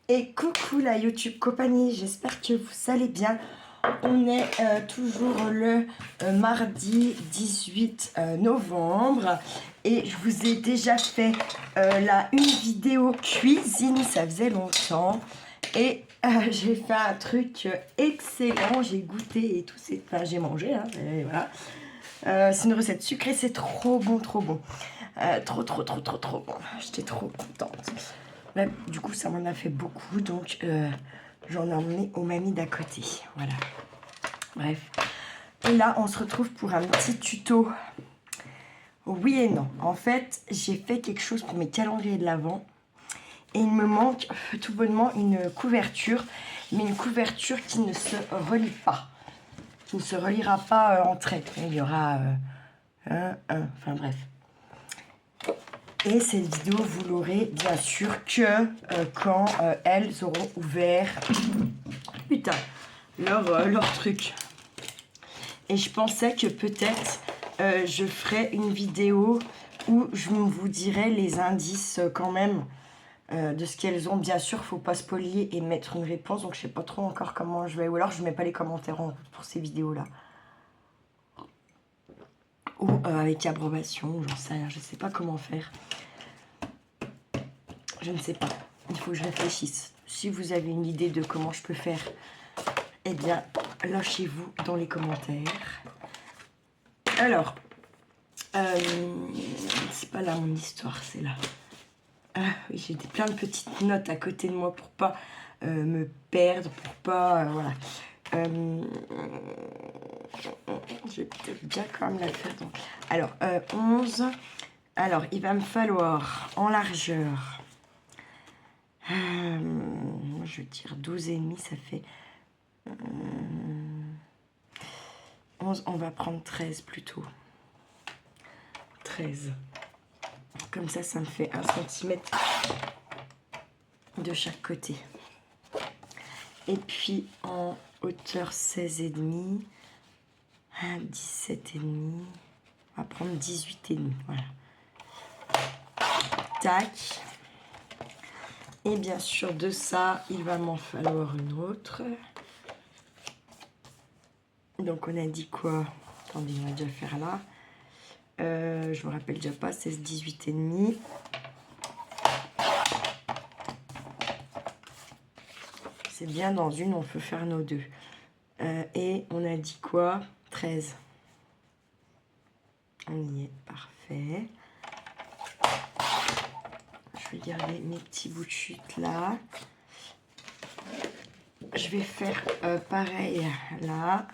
Et coucou la YouTube compagnie, j'espère que vous allez bien. On est toujours le mardi 18 novembre et je vous ai déjà fait une vidéo cuisine, ça faisait longtemps. Et j'ai fait un truc excellent, j'ai goûté et tout, enfin j'ai mangé, hein, et voilà. C'est une recette sucrée, c'est trop bon, trop bon. Trop bon, j'étais trop contente. Là, du coup, ça m'en a fait beaucoup, donc j'en ai emmené aux mamies d'à côté. Voilà. Bref. Et là, on se retrouve pour un petit tuto. Oui et non. En fait, j'ai fait quelque chose pour mes calendriers de l'Avent. Et il me manque tout bonnement une couverture. Mais une couverture qui ne se relie pas. Qui ne se reliera pas en trait. Il y aura enfin bref. Et cette vidéo, vous l'aurez bien sûr que quand elles auront ouvert leur truc. Et je pensais que peut-être je ferais une vidéo où je vous dirai les indices quand même de ce qu'elles ont. Bien sûr, faut pas spolier et mettre une réponse, donc je sais pas trop encore comment je vais. Ou alors je mets pas les commentaires pour ces vidéos-là. Ou avec approbation, j'en sais rien, je sais pas comment faire. Je ne sais pas. Il faut que je réfléchisse. Si vous avez une idée de comment je peux faire, eh bien, lâchez-vous dans les commentaires. Alors, c'est pas là mon histoire, c'est là. Ah, oui, j'ai plein de petites notes à côté de moi pour pas me perdre, pour pas... voilà. Je vais peut-être bien quand même la faire. Donc. Alors, 11. Alors, il va me falloir en largeur... je vais dire 12,5, ça fait 11, on va prendre 13 plutôt. 13. Comme ça me fait 1 cm de chaque côté. Et puis en hauteur 16,5, 17,5, on va prendre 18,5, voilà. Tac. Et bien sûr, de ça, il va m'en falloir une autre. Donc, on a dit quoi? Attendez, on va déjà faire là. Je me rappelle déjà pas, 16, 18,5. C'est bien, dans une, on peut faire nos deux. Et on a dit quoi? 13. On y est, parfait. Je vais garder mes petits bouts de chute là. Je vais faire pareil là.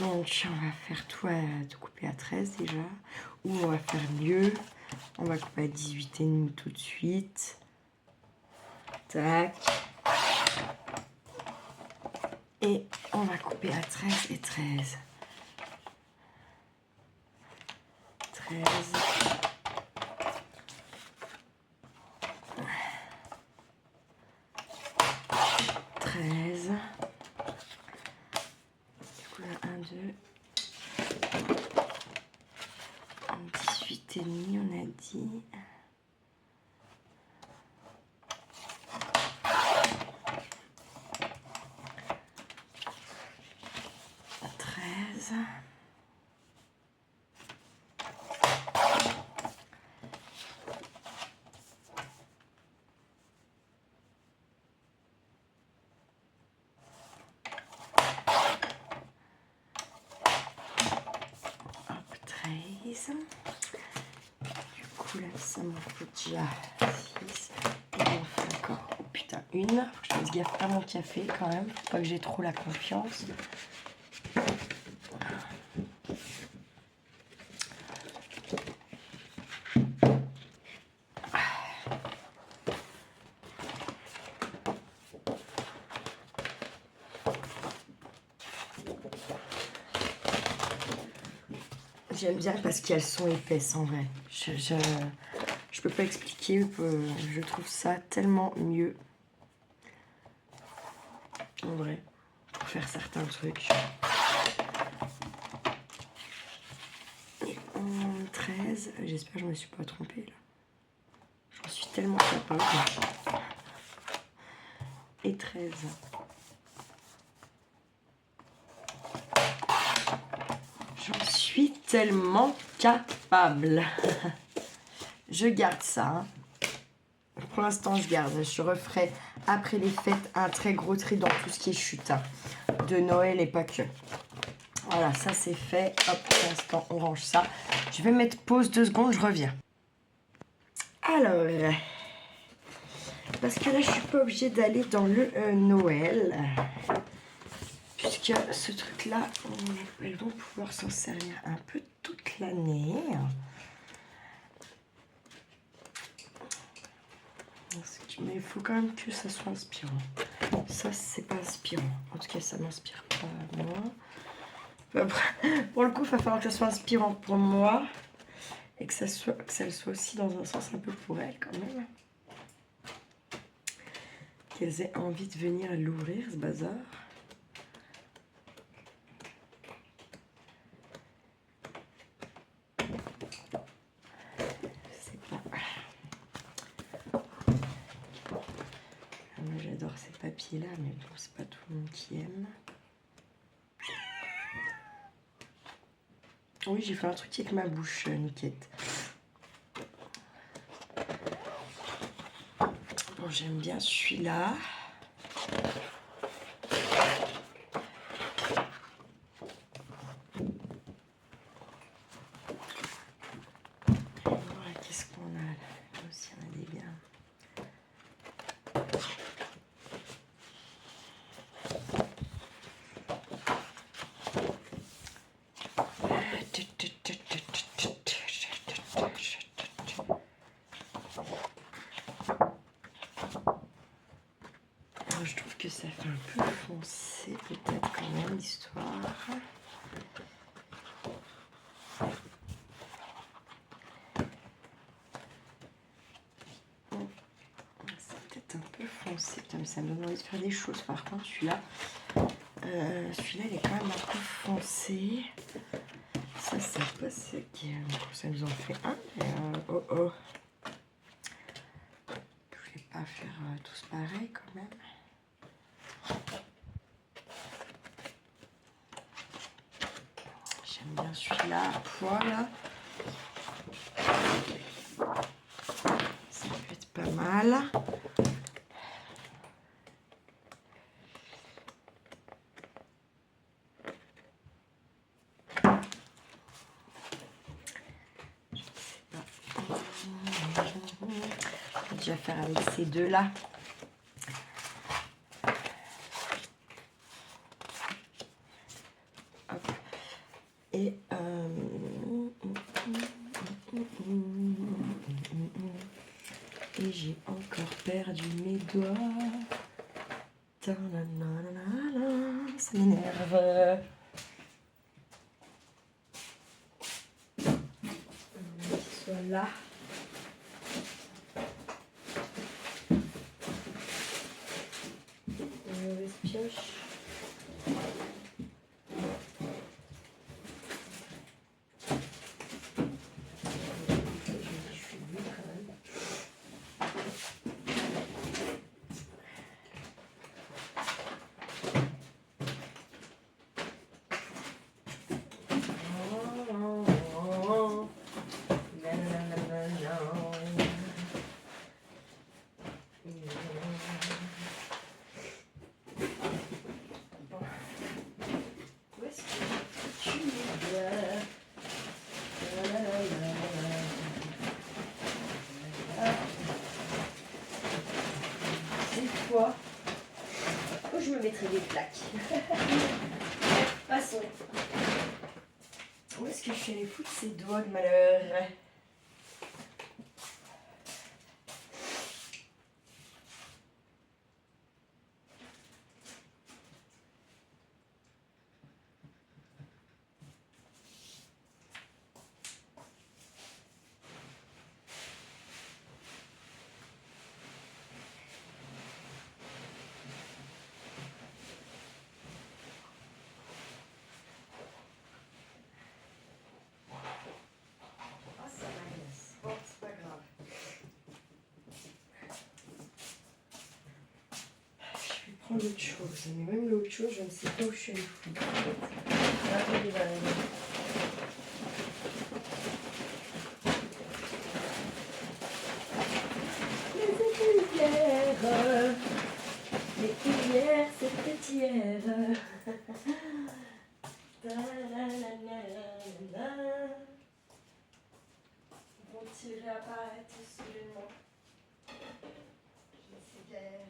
Donc on va faire tout couper à 13 déjà. Ou on va faire mieux. On va couper à 18,5 tout de suite. Tac. Et on va couper à 13 et 13. 13. 13. Du coup là, 1, 2. 18,5, on a dit. Du coup là ça m'en fait déjà 6. Et on fait encore, oh putain, une. Faut que je fasse gaffe à mon café quand même. Faut pas que j'ai trop la confiance. J'aime bien parce qu'elles sont épaisses en vrai. Je peux pas expliquer, je trouve ça tellement mieux. En vrai, pour faire certains trucs. Et en 13, j'espère que je me suis pas trompée là. J'en suis tellement capable. et 13. J'en suis tellement capable. Je garde ça. Hein. Pour l'instant, je garde. Je referai après les fêtes un très gros tri dans tout ce qui est chute. Hein, de Noël et pas que. Voilà, ça c'est fait. Hop, pour l'instant, on range ça. Je vais mettre pause 2 secondes, je reviens. Alors, parce que là, je suis pas obligée d'aller dans le Noël. Puisque ce truc-là, elles vont pouvoir s'en servir un peu toute l'année. Mais il faut quand même que ça soit inspirant. Ça, c'est pas inspirant. En tout cas, ça m'inspire pas moi. Pour le coup, il va falloir que ça soit inspirant pour moi. Et que ça le soit aussi dans un sens un peu pour elles quand même. Qu'elles aient envie de venir l'ouvrir, ce bazar. C'est pas... Moi, j'adore ces papiers-là, mais bon, c'est pas tout le monde qui aime. Oui, j'ai fait un truc avec ma bouche, Niquette. Bon, j'aime bien celui-là. Voilà, qu'est-ce qu'on a là? Là aussi, on a des biens. Je trouve que ça fait un peu foncé, peut-être quand même, l'histoire. C'est peut-être un peu foncé. Putain, mais ça me donne envie de faire des choses. Par contre, celui-là, il est quand même un peu foncé. Ça, c'est pas ce qui... Ça nous en fait un. Oh oh. Je vais pas faire tous pareil quand même. J'aime bien celui-là à poil. Ça peut être pas mal. Je sais pas. Je vais déjà faire avec ces deux-là. Et j'ai encore perdu mes doigts. Ça m'énerve. Qu'il soit là. Une mauvaise pioche. Où je me mettrai des plaques. Passons. Où est-ce que je suis allée foutre ces doigts de malheur? prendre autre chose. Mais même l'autre chose, je ne sais pas où je suis allée foutre. Attendez, Valérie. Mais hier, c'était hier. Vont-ils réapparaître soudainement? Je ne sais guère.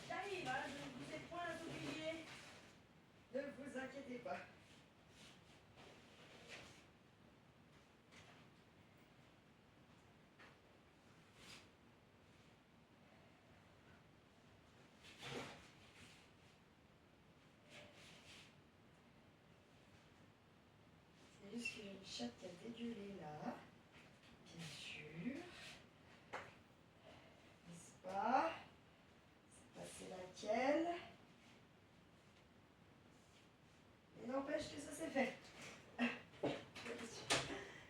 J'arrive, hein, je ne vous ai point oublié. Ne vous inquiétez pas. C'est juste que j'ai une chatte qui a dégueulé là. Bien sûr. N'est-ce pas? C'est laquelle? Mais n'empêche que ça s'est fait.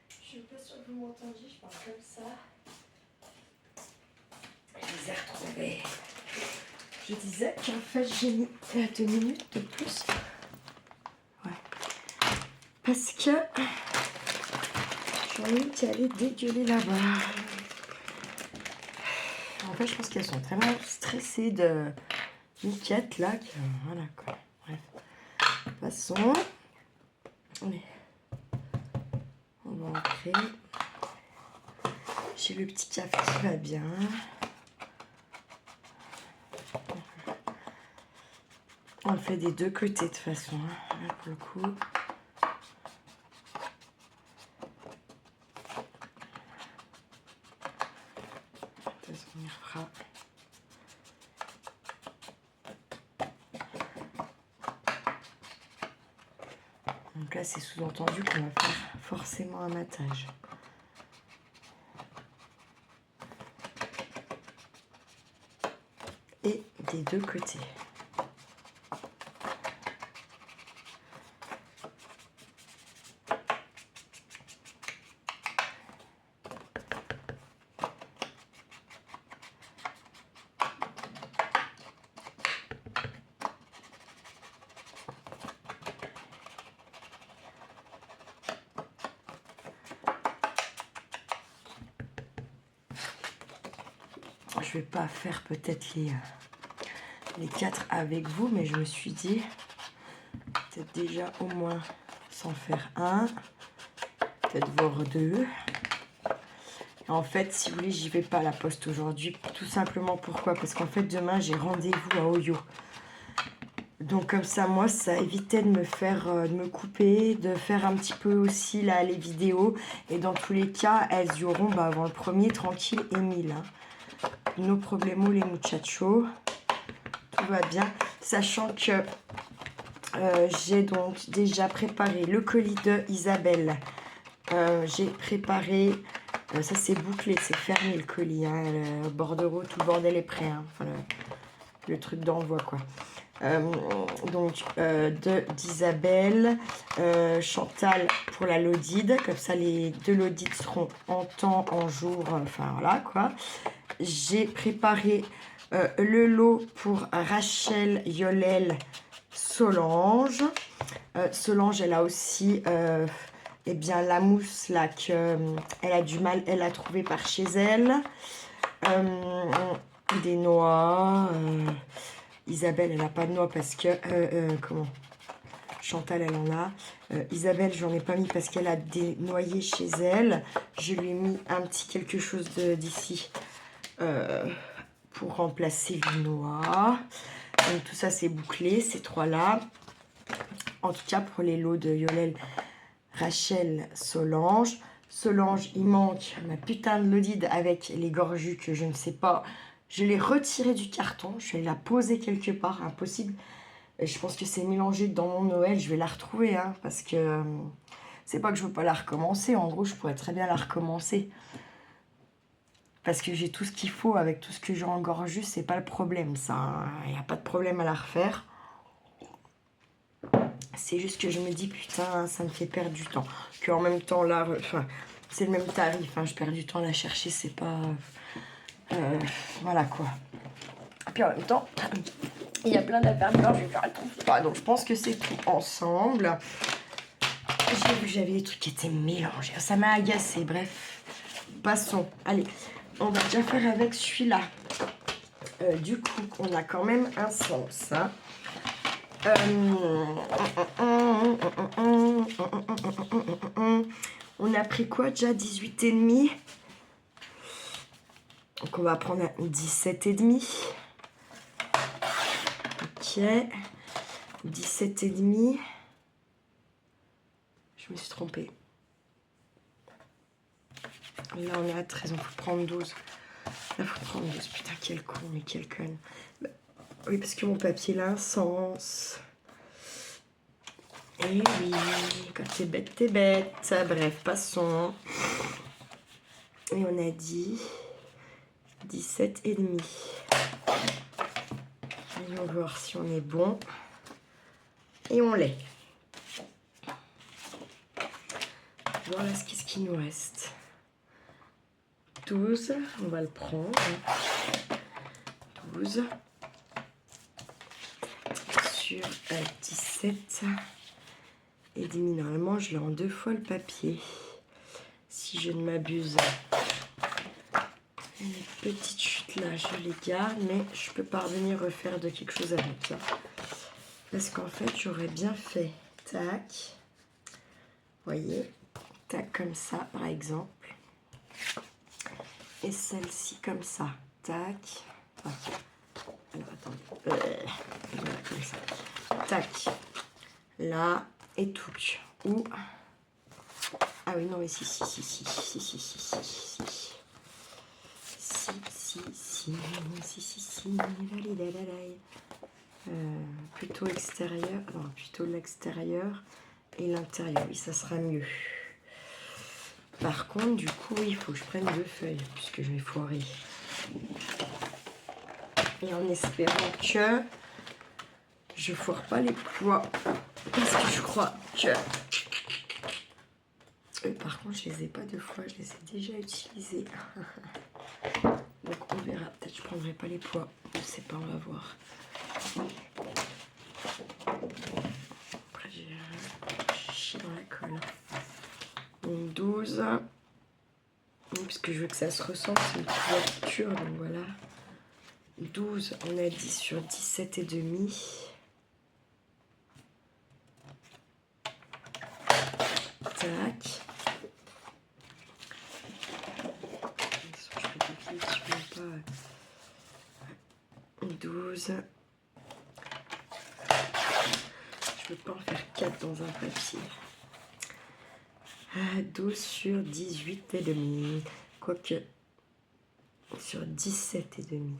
Je suis pas sûre que vous m'entendiez, je parle comme ça. Je les ai retrouvés. Je disais qu'en fait j'ai mis 2 minutes de plus. Ouais. Parce que j'en ai une qui allait dégueuler là-bas. En fait, je pense qu'elles sont tellement stressées de Miquette là que voilà quoi. Bref. Passons. Allez. On va entrer. J'ai le petit café qui va bien. On le fait des deux côtés de toute façon. Hein. Là pour le coup. Peut-être qu'on y refera. Donc là, c'est sous-entendu qu'on va faire forcément un matage. Et des deux côtés. Je vais pas faire peut-être les 4 avec vous, mais je me suis dit peut-être déjà au moins s'en faire un, peut-être voir 2. En fait, si vous voulez, j'y vais pas à la poste aujourd'hui, tout simplement pourquoi? Parce qu'en fait demain j'ai rendez-vous à Oyo. Donc comme ça, moi, ça évitait de me faire, de me couper, de faire un petit peu aussi là les vidéos. Et dans tous les cas, elles y auront avant le premier tranquille et 1000. Hein. No problemo les muchachos. Tout va bien. Sachant que j'ai donc déjà préparé le colis de Isabelle. J'ai préparé... ça c'est bouclé, c'est fermé le colis. Hein, le bordereau, tout le bordel est prêt. Hein, enfin, le truc d'envoi quoi. Donc d'Isabelle, Chantal pour la Lodide, comme ça les 2 Lodides seront en temps, en jour, enfin voilà quoi. J'ai préparé le lot pour Rachel, Yolel, Solange. Solange, elle a aussi eh bien, la mousse là qu'elle a du mal, elle a trouvé par chez elle. Des noix. Isabelle, elle n'a pas de noix parce que... comment Chantal, elle en a. Isabelle, j'en ai pas mis parce qu'elle a des noyers chez elle. Je lui ai mis un petit quelque chose d'ici pour remplacer les noix. Donc tout ça, c'est bouclé, ces trois-là. En tout cas, pour les lots de Yolel, Rachel, Solange. Solange, il manque ma putain de Lodide avec les gorjus que je ne sais pas. Je l'ai retirée du carton. Je vais la poser quelque part. Impossible. Et je pense que c'est mélangé dans mon Noël. Je vais la retrouver. Hein, parce que c'est pas que je veux pas la recommencer. En gros, je pourrais très bien la recommencer. Parce que j'ai tout ce qu'il faut avec tout ce que j'ai en gorjus. C'est pas le problème, ça. Il n'y a pas de problème à la refaire. C'est juste que je me dis, putain, ça me fait perdre du temps. Qu'en même temps, là, enfin, c'est le même tarif. Hein, je perds du temps à la chercher, c'est pas... voilà, quoi. Et puis en même temps, il y a plein d'affaires dedans, je vais faire le trouve pas. Donc, je pense que c'est tout ensemble. J'ai vu que j'avais des trucs qui étaient mélangés. Ça m'a agacé, bref. Passons. Allez, on va déjà faire avec celui-là. Du coup, on a quand même un sens, hein. On a pris quoi déjà? 18,5. Donc on va prendre un 17,5. Ok. 17,5. Je me suis trompée. Là on est à 13, on faut prendre 12. Là il faut prendre 12. Putain, quel con, mais quel conne. Bah, oui, parce que mon papier là a un sens. Et oui, quand t'es bête, t'es bête. Bref, passons. Et on a dit 17,5. Allez, on va voir si on est bon. Et on l'est. Voilà qu'est-ce qu'il nous reste. 12, on va le prendre. 12 sur 17 et demi. Normalement, je l'ai en 2 fois le papier. Si je ne m'abuse. Les petites chutes là, je les garde, mais je peux pas revenir refaire de quelque chose avec. Hein. Parce qu'en fait, j'aurais bien fait. Tac. Voyez. Tac, comme ça, par exemple. Et celle-ci, comme ça. Tac. Ah. Alors, attendez. Voilà, comme ça. Tac. Là, et tout. Ou... Ah oui, non, mais si. Plutôt extérieur, non, plutôt l'extérieur et l'intérieur, oui, ça sera mieux. Par contre, du coup, il faut que je prenne 2 feuilles, puisque je vais foirer. Et en espérant que je foire pas les poids, parce que je crois que... par contre, je les ai pas 2 fois, je les ai déjà utilisés. Donc on verra, peut-être je prendrai pas les poids, je sais pas, on va voir. Après j'ai chié dans la colle. Donc 12, puisque je veux que ça se ressente, c'est une couverture, donc voilà. 12, on a dit sur 17,5. Tac. 12. Je peux pas en faire 4 dans un papier. 12 sur 18,5. Quoique, sur 17,5.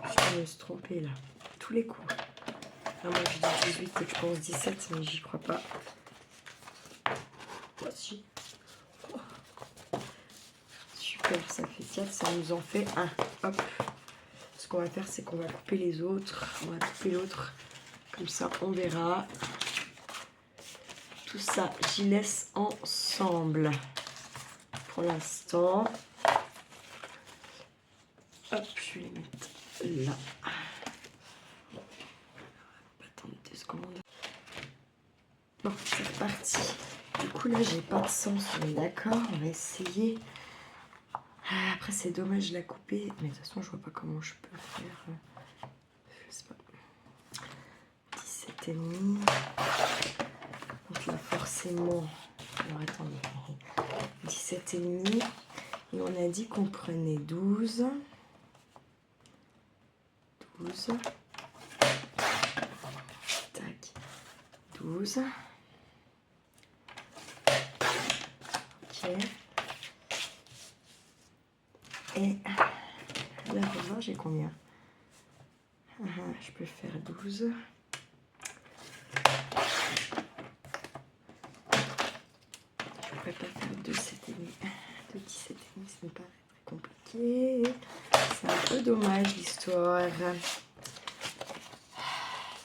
Je me suis trompée là. Tous les coups. Là, moi je dis 18 et que je pense 17, mais j'y crois pas. Voici. Oh. Super, ça fait 4, ça nous en fait 1. Hop. Ce qu'on va faire, c'est qu'on va couper les autres. On va couper l'autre. Comme ça, on verra. Tout ça, j'y laisse ensemble. Pour l'instant. Hop, je vais les mettre là. Attendez 2 secondes. Bon, c'est reparti. Du coup, là, j'ai pas de sens, on est d'accord. On va essayer. Après, c'est dommage de la couper. Mais de toute façon, je vois pas comment je peux faire. Je sais pas. 17,5. Donc là, forcément. Alors, attendez. 17,5. Et on a dit qu'on prenait 12. 12. Tac. 12. Ok. Et là, pour voir, j'ai combien? Je peux faire 12. Je pourrais pas faire 2 17,5. 2 17,5, ce n'est pas très compliqué. C'est un peu dommage l'histoire.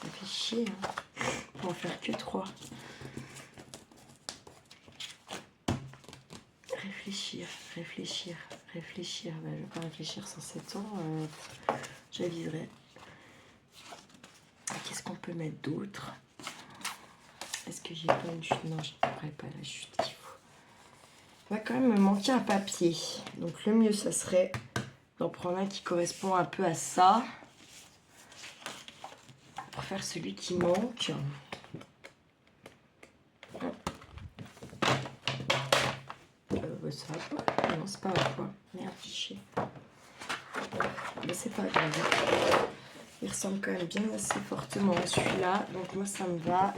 Ça fait chier. Hein. On va en faire que 3. Réfléchir, réfléchir, réfléchir. Ben, je ne vais pas réfléchir sans 7 ans. J'aviserai. Qu'est-ce qu'on peut mettre d'autre? Est-ce que j'ai pas une chute? Non, je ne pourrais pas la chute. Il va quand même me manquer un papier. Donc le mieux, ça serait d'en prendre un qui correspond un peu à ça. Pour faire celui qui manque. Ça va pas? Non, c'est pas à quoi. Merde, fichier. Mais c'est pas grave. Il ressemble quand même bien assez fortement à celui-là. Donc moi, ça me va.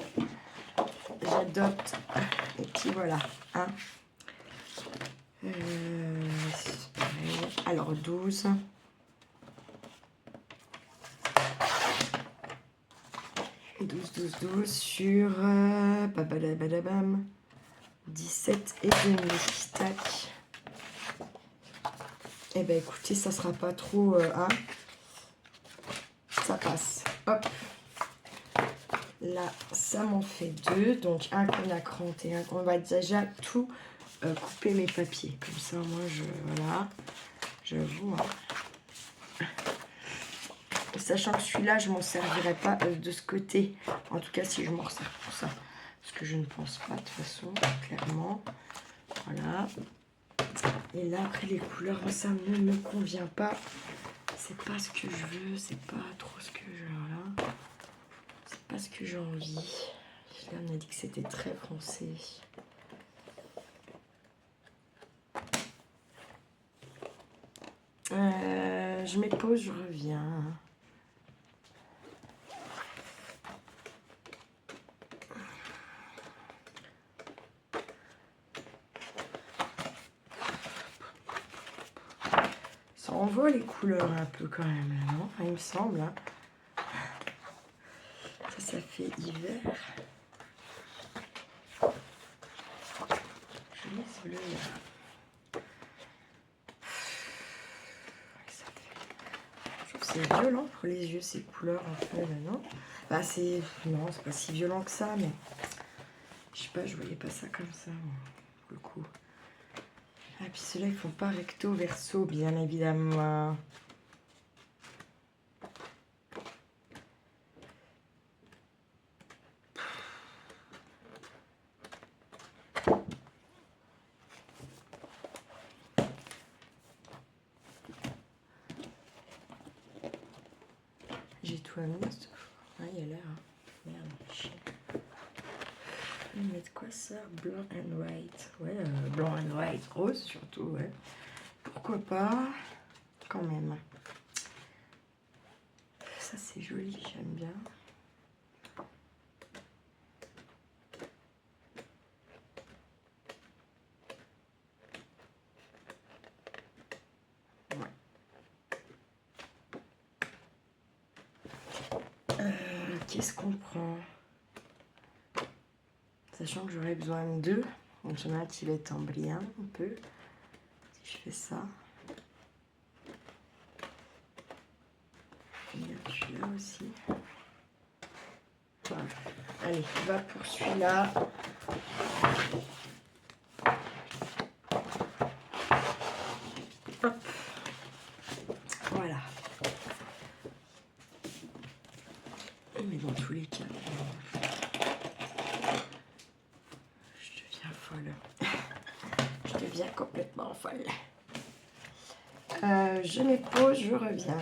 J'adopte. Et puis voilà. Hein. Alors 12. 12 sur babadabadabam. 17,5. Tac. Eh ben écoutez, ça sera pas trop hein. Ça passe. Hop. Là, ça m'en fait 2. Donc un qu'on a cranté, un qu'on va déjà tout couper mes papiers. Comme ça, moi, voilà. J'avoue. Hein. Sachant que celui-là, je m'en servirai pas de ce côté. En tout cas, si je m'en sers pour ça. Parce que je ne pense pas, de toute façon, clairement. Voilà. Et là, après, les couleurs, ça ne me convient pas. C'est pas ce que je veux. C'est pas trop ce que je veux. Voilà. C'est pas ce que j'ai envie. Là, on a dit que c'était très foncé. Je mets pause, je reviens. Ça envoie les couleurs un peu quand même, là, non? Enfin, il me semble. Hein. Ça fait hiver. Je mets ce bleu là. Je trouve que c'est violent pour les yeux ces couleurs un peu là, non? Bah c'est. Non, c'est pas si violent que ça, mais. Je sais pas, je voyais pas ça comme ça, pour le coup. Ah, puis ceux-là, ils font pas recto verso, bien évidemment. J'ai tout amené. Ah, il y a l'air. Hein. Merde, chier. Je vais mettre quoi ça? Blanc and white. Ouais, blanc and white. Rose surtout, ouais. Pourquoi pas? Quand même. Ça, c'est joli, j'aime bien. Qu'est-ce qu'on prend? Sachant que j'aurais besoin de 2. Donc j'en ai un qui va être en brillant un peu. Si je fais ça. Et celui-là aussi. Voilà. Allez, on va pour celui-là. Hop. Voilà. Mais dans tous les cas, je deviens folle. Je deviens complètement folle. Je mets pause, je reviens.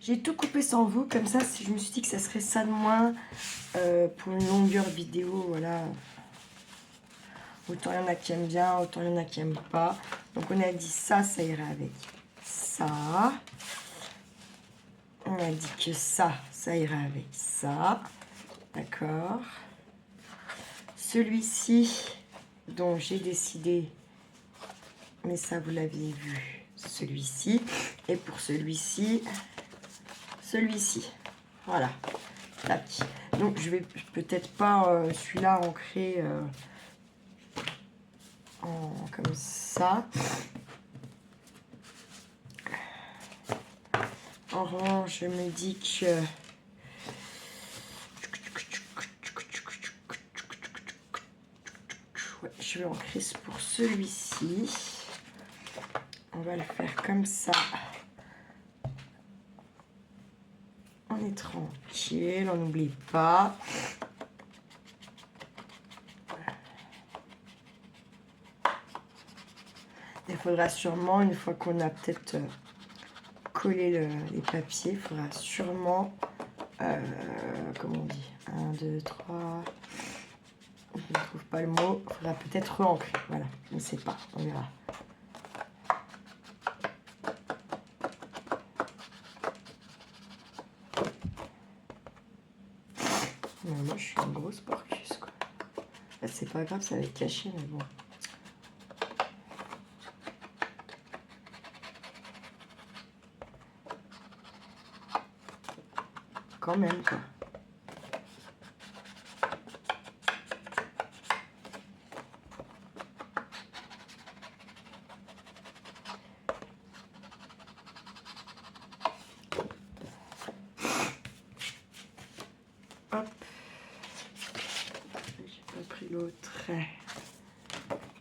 J'ai tout coupé sans vous, comme ça, je me suis dit que ça serait ça de moins pour une longueur vidéo, voilà. Autant il y en a qui aiment bien, autant il y en a qui n'aiment pas. Donc on a dit ça, ça irait avec ça. On a dit que ça irait avec ça. D'accord. Celui-ci, dont j'ai décidé, mais ça vous l'aviez vu, celui-ci. Et pour celui-ci, celui-ci. Voilà. Tac. Donc je vais peut-être pas celui-là ancré comme ça. En revanche, je me dis que ouais, je vais ancrer pour celui-ci. On va le faire comme ça. On est tranquille, on n'oublie pas. Il faudra sûrement, une fois qu'on a peut-être collé les papiers, il faudra sûrement, comment on dit, 1, 2, 3, je ne trouve pas le mot, il faudra peut-être re-ancrer, voilà, je ne sais pas, on verra. Non, moi je suis une grosse porcus, quoi. Bah, c'est pas grave, ça va être caché, mais bon. Quand même, quoi. Hop. J'ai pas pris l'autre.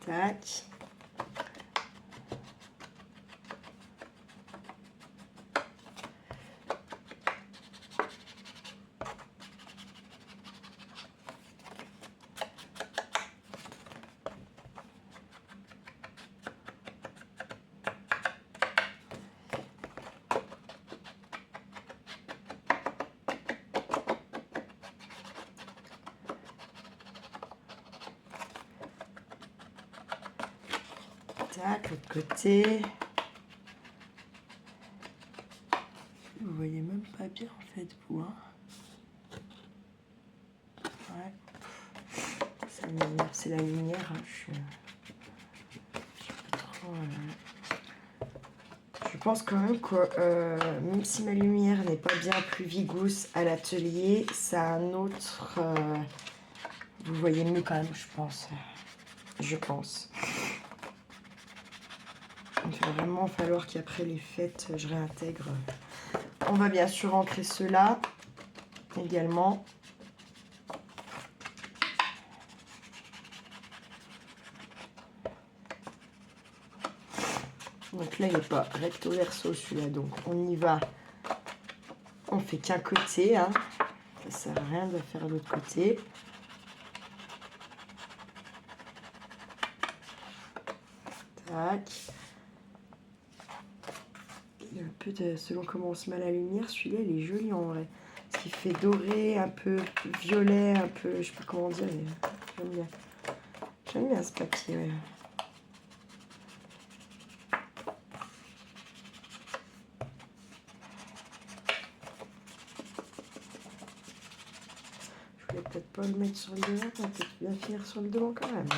Tac. Tac, l'autre côté. Vous voyez même pas bien en fait, vous. Hein. Ouais. C'est la lumière. Hein. Je suis pas trop. Je pense quand même que même si ma lumière n'est pas bien plus vigousse à l'atelier, ça a un autre. Vous voyez mieux quand même, je pense. Je pense. Il va vraiment falloir qu'après les fêtes, je réintègre. On va bien sûr ancrer ceux-là également. Donc là, il n'est pas recto verso celui-là, donc on y va. On fait qu'un côté, hein. Ça sert à rien de faire l'autre côté. Tac. Il y a un peu de, selon comment on se met la lumière, celui-là il est joli en vrai. Parce qu'il fait doré, un peu violet, un peu, je sais pas comment dire, mais j'aime bien. J'aime bien ce papier, ouais. Je voulais peut-être pas le mettre sur le devant, on va peut-être bien finir sur le devant quand même.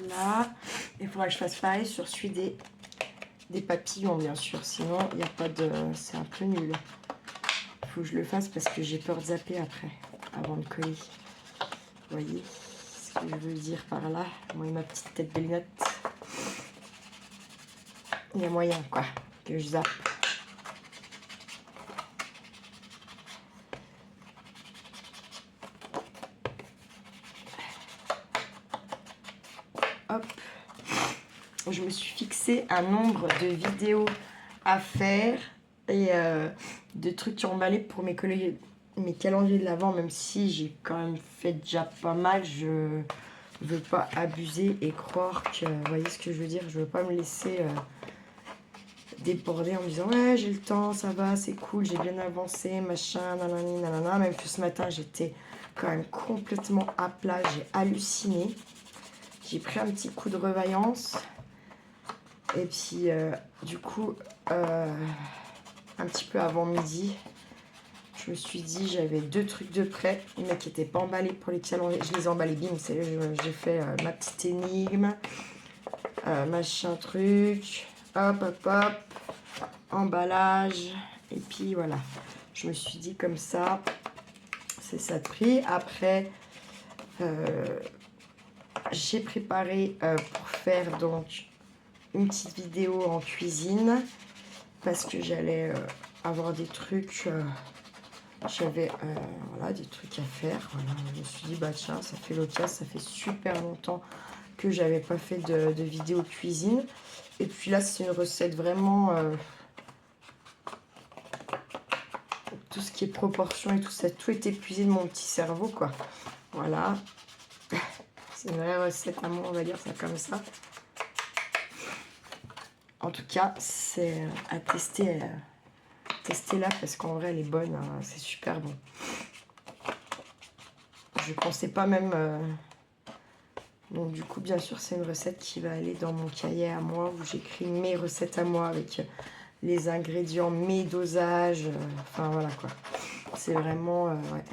là. Il faudra que je fasse pareil sur celui des papillons, bien sûr. Sinon, il n'y a pas de... C'est un peu nul. Il faut que je le fasse parce que j'ai peur de zapper après, avant de coller. Vous voyez ce que je veux dire par là? Moi et ma petite tête de lunettes. Il y a moyen, quoi, que je zappe. Hop. Je me suis fixé un nombre de vidéos à faire et de trucs emballés pour mes calendriers de l'Avent, même si j'ai quand même fait déjà pas mal. Je veux pas abuser et croire que... Vous voyez ce que je veux dire? Je veux pas me laisser déborder en me disant ouais, j'ai le temps, ça va, c'est cool, j'ai bien avancé, machin, nanani, nanana. Même que ce matin, j'étais quand même complètement à plat, j'ai halluciné. J'ai pris un petit coup de revaillance. Et puis, du coup, un petit peu avant midi, je me suis dit, j'avais 2 trucs de prêt, mais qui n'étaient pas emballés pour les calendriers. Je les ai emballés, bim, j'ai fait ma petite énigme, machin truc, hop, hop, hop, emballage. Et puis, voilà. Je me suis dit comme ça, c'est ça de prix. Après, j'ai préparé pour faire donc une petite vidéo en cuisine parce que j'allais avoir des trucs, j'avais voilà, des trucs à faire. Voilà. Je me suis dit bah tiens, ça fait l'occasion, ça fait super longtemps que j'avais pas fait de vidéo cuisine. Et puis là c'est une recette vraiment tout ce qui est proportion et tout ça, tout est épuisé de mon petit cerveau quoi. Voilà, c'est une vraie recette à moi, on va dire ça comme ça. En tout cas, c'est à tester, là parce qu'en vrai, elle est bonne, hein, c'est super bon. Je pensais pas même... Donc du coup, bien sûr, c'est une recette qui va aller dans mon cahier à moi où j'écris mes recettes à moi avec les ingrédients, mes dosages. Enfin voilà quoi. C'est vraiment... ouais.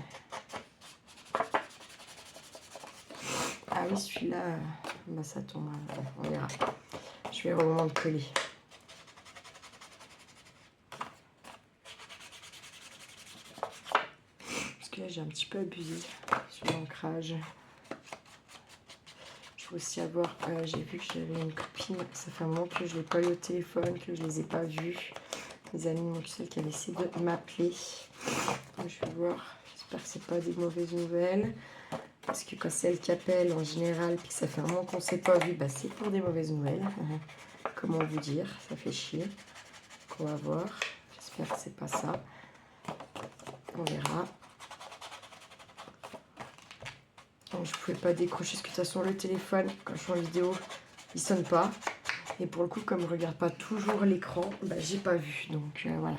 Ah oui, celui-là, bah, ça tombe. On verra. Je vais au moment de coller. Parce que là, j'ai un petit peu abusé sur l'ancrage. Je veux aussi avoir... j'ai vu que j'avais une copine. Ça fait un moment que je ne l'ai pas eu au téléphone, que je ne les ai pas vus. Mes amis m'ont dit qu'elle essaie de m'appeler. Je vais voir. J'espère que c'est pas des mauvaises nouvelles. Parce que quand c'est elle qui appelle en général, puis que ça fait un moment qu'on ne s'est pas vu, bah c'est pour des mauvaises nouvelles. Comment vous dire, ça fait chier. On va voir. J'espère que c'est pas ça. On verra. Donc je pouvais pas décrocher parce que de toute façon le téléphone, quand je suis en vidéo, il sonne pas. Et pour le coup, comme je regarde pas toujours l'écran, bah j'ai pas vu. Donc voilà.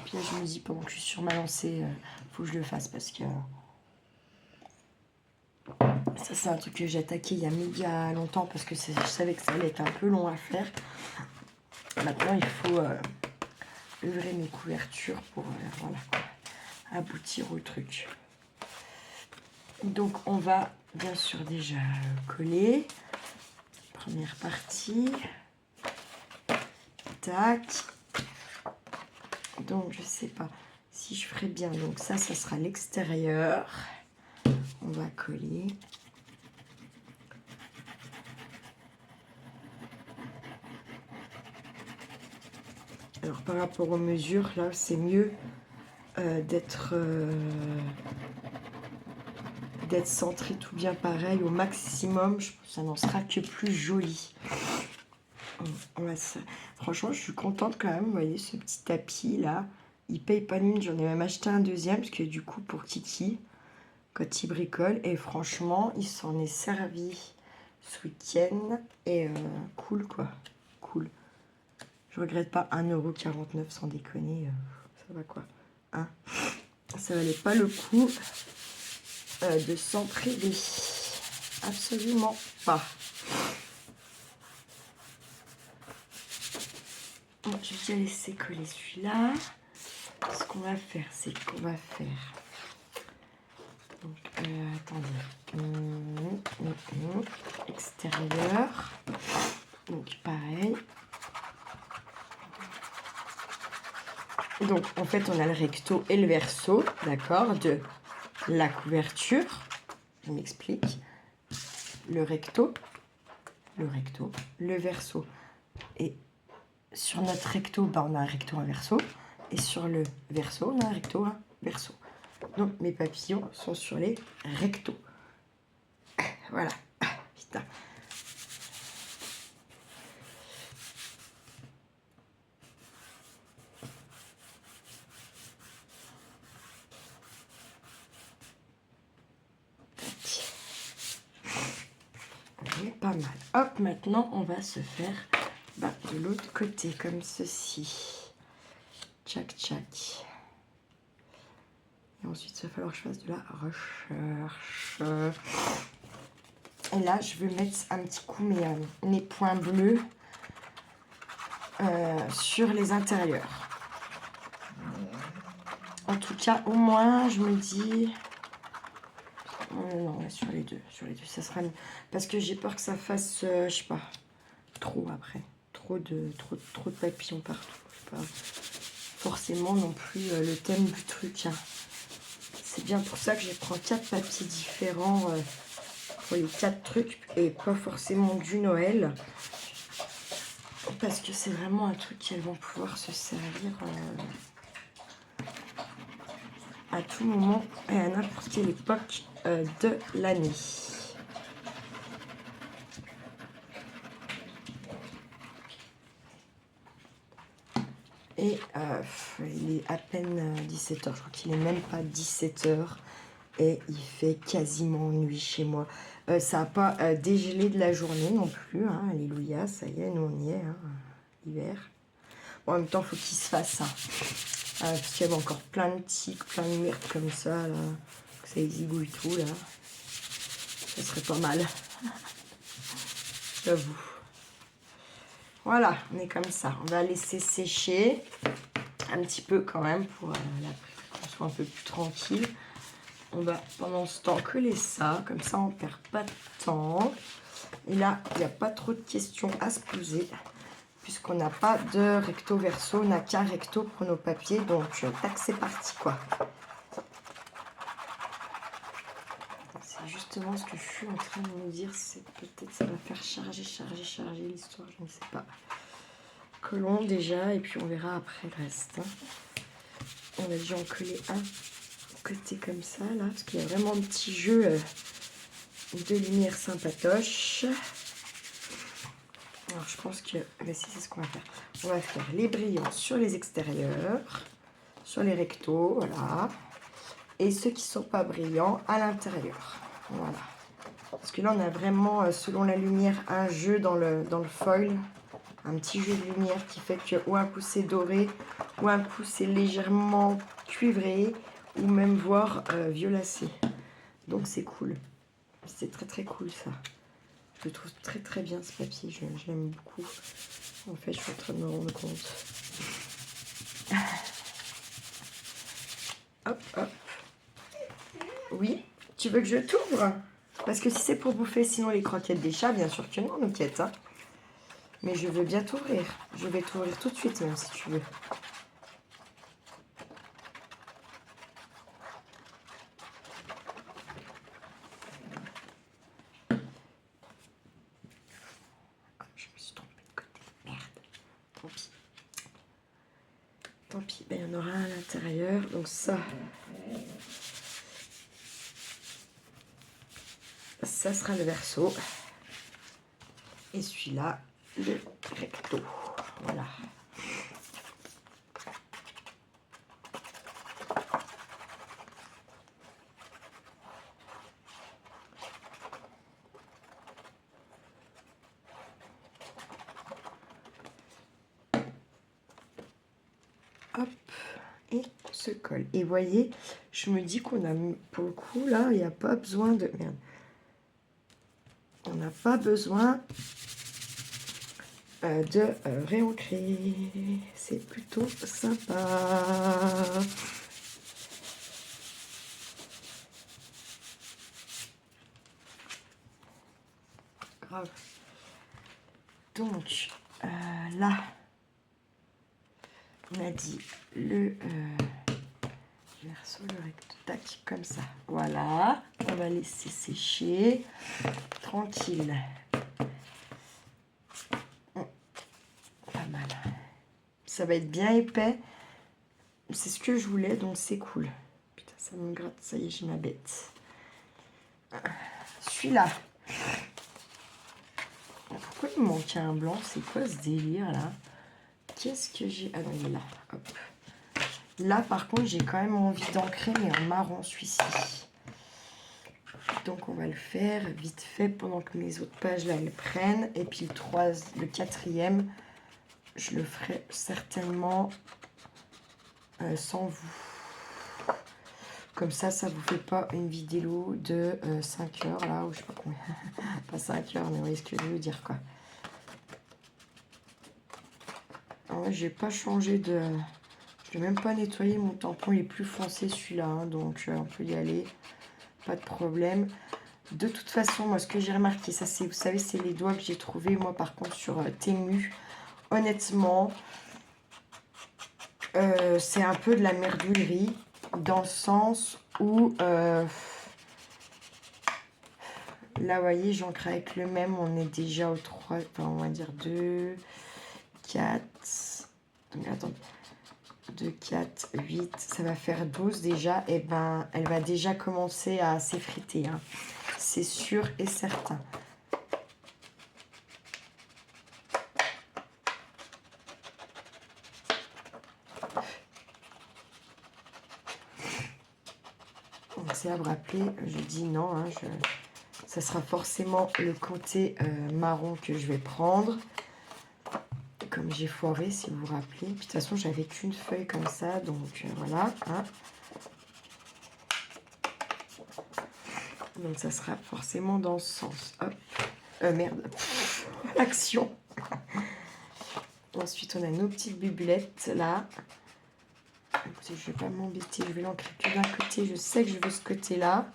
Puis là, je me dis pendant que je suis sur ma lancée, faut que je le fasse parce que ça c'est un truc que j'ai attaqué il y a longtemps parce que je savais que ça allait être un peu long à faire. Maintenant il faut œuvrer mes couvertures pour voilà, aboutir au truc. Donc on va bien sûr déjà coller. Première partie. Tac. Donc je sais pas si je ferai bien. Donc ça sera l'extérieur. On va coller. Alors par rapport aux mesures, là c'est mieux d'être centré tout bien pareil au maximum. Ça n'en sera que plus joli. Franchement, je suis contente quand même. Vous voyez ce petit tapis là, il paye pas de mine. J'en ai même acheté un deuxième parce que du coup pour Kiki, quand il bricole, et franchement, il s'en est servi ce week-end et cool quoi, cool. Je regrette pas 1,49 € sans déconner, ça va quoi, hein. Ça valait pas le coup de s'en priver, absolument pas. Bon, je vais déjà laisser coller celui-là. Ce qu'on va faire, c'est qu'on va faire donc Attendez. Extérieur. Donc pareil. Donc en fait on a le recto et le verso, d'accord, de la couverture. Je m'explique. Le recto, le verso. Et sur notre recto, bah, on a un recto, un verso. Et sur le verso, on a un recto, un verso. Donc mes papillons sont sur les rectos. Voilà. Putain. Pas mal. Hop, maintenant on va se faire de l'autre côté comme ceci. Tchac tchac. Et ensuite il va falloir que je fasse de la recherche. Et là je vais mettre un petit coup mes points bleus sur les intérieurs. En tout cas au moins je me dis... non, sur les deux, ça sera mieux. Parce que j'ai peur que ça fasse, je sais pas, trop après. Trop de papillons partout. C'est pas forcément non plus le thème du truc. Hein. C'est bien pour ça que je prends 4 papiers différents pour les 4 trucs et pas forcément du Noël. Parce que c'est vraiment un truc qu'elles vont pouvoir se servir à tout moment et à n'importe quelle époque de l'année. Et il est à peine 17h, je crois qu'il n'est même pas 17h et il fait quasiment nuit chez moi. Ça n'a pas dégelé de la journée non plus, hein. Alléluia, ça y est, nous on y est, hein, l'hiver. Bon, en même temps, il faut qu'il se fasse, hein. Parce qu'il y avait encore plein de tiques, plein de myrtes comme ça, là, que ça exigouille tout, là. Ça serait pas mal, j'avoue. Voilà, on est comme ça. On va laisser sécher un petit peu quand même pour qu'on soit un peu plus tranquille. On va pendant ce temps coller ça, comme ça on perd pas de temps. Et là, il n'y a pas trop de questions à se poser, puisqu'on n'a pas de recto verso, on n'a qu'un recto pour nos papiers. Donc, tac, c'est parti quoi. C'est justement ce que je suis en train de me dire, c'est peut-être ça va faire charger l'histoire, je ne sais pas. Collons déjà et puis on verra après le reste. Hein. On va déjà en coller un côté comme ça là, parce qu'il y a vraiment un petit jeu de lumière sympatoche. Alors je pense que, si c'est ce qu'on va faire. On va faire les brillants sur les extérieurs, sur les rectos, voilà. Et ceux qui ne sont pas brillants à l'intérieur. Voilà. Parce que là, on a vraiment, selon la lumière, un jeu dans le foil. Un petit jeu de lumière qui fait que ou un coup c'est doré, ou un coup c'est légèrement cuivré, ou même voire violacé. Donc c'est cool. C'est très très cool ça. Je trouve très très bien ce papier. Je l'aime beaucoup. En fait, je suis en train de me rendre compte. Hop, hop. Oui, tu veux que je t'ouvre? Parce que si c'est pour bouffer sinon les croquettes des chats, bien sûr que non, Noquette. Hein. Mais je veux bien t'ouvrir. Je vais t'ouvrir tout de suite, même si tu veux. Oh, je me suis trompée de côté. Merde. Tant pis. Tant pis. Ben, il y en aura un à l'intérieur. Donc ça... Ça sera le verso. Et celui-là, le recto. Voilà. Hop. Et on se colle. Et voyez, je me dis qu'on a, pour le coup, là, il n'y a pas besoin de... Merde. On n'a pas besoin de réancrer. C'est plutôt sympa. grave. Donc, là, on a dit le verso, le recto, tac, comme ça. Voilà, on va laisser sécher. Tranquille. Pas mal. Ça va être bien épais. C'est ce que je voulais, donc c'est cool. Putain, ça me gratte, ça y est, j'ai ma bête. Celui-là. Pourquoi il me manque un blanc? C'est quoi ce délire là? Qu'est-ce que j'ai? Ah non, il est là. Hop. Là, par contre, j'ai quand même envie d'ancrer, mais en marron, celui-ci. Donc, on va le faire vite fait pendant que mes autres pages là, elles prennent. Et puis le quatrième, je le ferai certainement sans vous. Comme ça vous fait pas une vidéo de 5 heures là, ou je sais pas combien. Pas 5 heures, mais vous voyez ce que je veux dire, quoi. Alors, j'ai pas changé de... Je n'ai même pas nettoyé, mon tampon il est plus foncé celui-là, hein, donc on peut y aller, pas de problème. De toute façon, moi ce que j'ai remarqué, ça c'est, vous savez, c'est les doigts que j'ai trouvé moi par contre sur Temu. Honnêtement, c'est un peu de la merdouillerie, dans le sens où là vous voyez, j'encre avec le même, on est déjà au 3, enfin, on va dire 2, 4, donc attendez, 2, 4, 8, ça va faire 12 déjà, et ben elle va déjà commencer à s'effriter, hein. C'est sûr et certain. C'est à me rappeler, je dis non, hein, ça sera forcément le côté marron que je vais prendre. Comme j'ai foiré, si vous vous rappelez. Puis, de toute façon, j'avais qu'une feuille comme ça, donc voilà. Hein. Donc, ça sera forcément dans ce sens. Hop. Merde. Action. Ensuite, on a nos petites bubulettes, là. Écoutez, je ne vais pas m'embêter. Je vais l'ancrer que d'un côté. Je sais que je veux ce côté-là.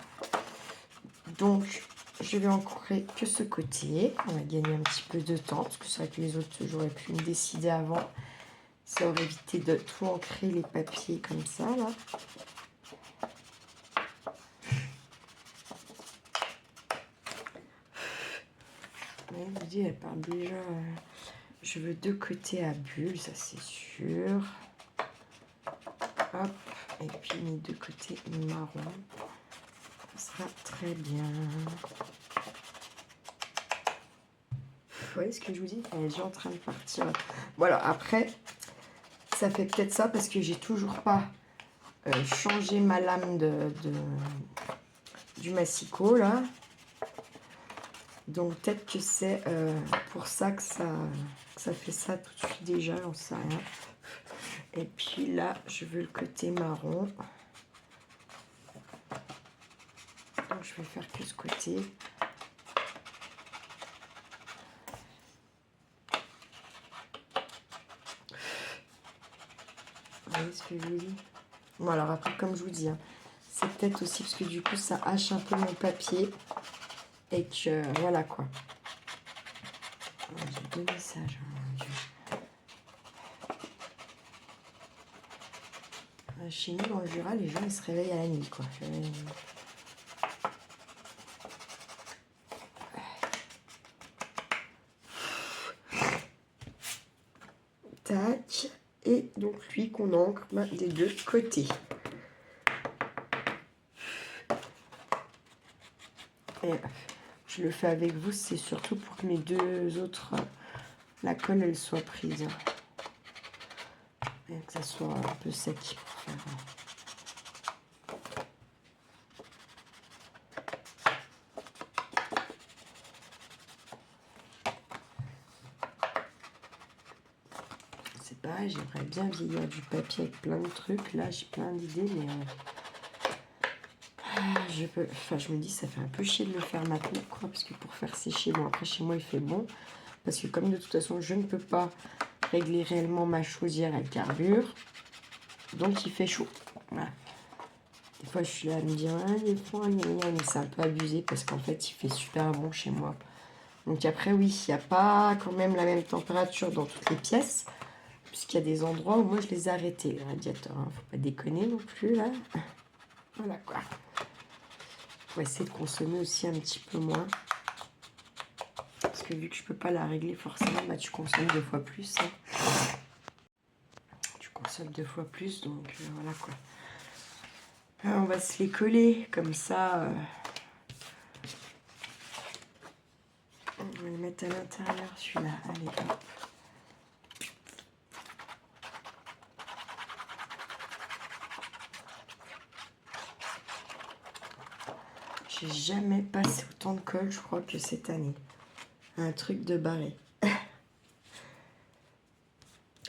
Donc, je vais ancrer que ce côté. On va gagner un petit peu de temps. Parce que c'est vrai que les autres, j'aurais pu me décider avant. Ça aurait évité de tout ancrer les papiers comme ça, là. Ouais, je vous dis, elle part déjà. Je veux deux côtés à bulles, ça c'est sûr. Hop, et puis mes deux côtés marron. Ça sera très bien. Vous voyez ce que je vous dis? Elle est déjà en train de partir. Voilà, après, ça fait peut-être ça parce que j'ai toujours pas changé ma lame du massicot, là. Donc peut-être que c'est pour ça que ça fait ça tout de suite déjà, j'en sais rien. Et puis là, je veux le côté marron. Donc je vais faire que ce côté. Vous voyez ce que je vous dis? Bon, alors après, comme je vous dis, hein, c'est peut-être aussi parce que du coup, ça hache un peu mon papier. Et que, voilà quoi. J'ai deux messages, mon Dieu. Chez nous, dans le Jura, les gens, ils se réveillent à la nuit, quoi. Tac. Et donc, lui qu'on ancre des deux côtés. Et je le fais avec vous, c'est surtout pour que mes deux autres, la colle, elle soit prise. Et que ça soit un peu sec pour faire... C'est pareil, j'aimerais bien vieillir du papier avec plein de trucs. Là, j'ai plein d'idées, mais... je me dis, ça fait un peu chier de le faire maintenant, quoi, parce que pour faire sécher, bon, après, chez moi, il fait bon. Parce que comme de toute façon, je ne peux pas régler réellement ma chaudière, elle carbure. Donc, il fait chaud. Voilà. Des fois, je suis là à me dire, ah, il est froid, mais c'est un peu abusé parce qu'en fait, il fait super bon chez moi. Donc après, oui, il n'y a pas quand même la même température dans toutes les pièces, puisqu'il y a des endroits où moi je les ai arrêtés, les radiateurs. Hein. Faut pas déconner non plus, là. Voilà, quoi. On va essayer de consommer aussi un petit peu moins. Parce que vu que je peux pas la régler forcément, bah, tu consommes 2 fois plus. Hein. Tu consommes 2 fois plus, donc voilà, quoi. On va se les coller, comme ça... On va le mettre à l'intérieur, celui-là. Allez, hop. J'ai jamais passé autant de colle, je crois, que cette année. Un truc de barré.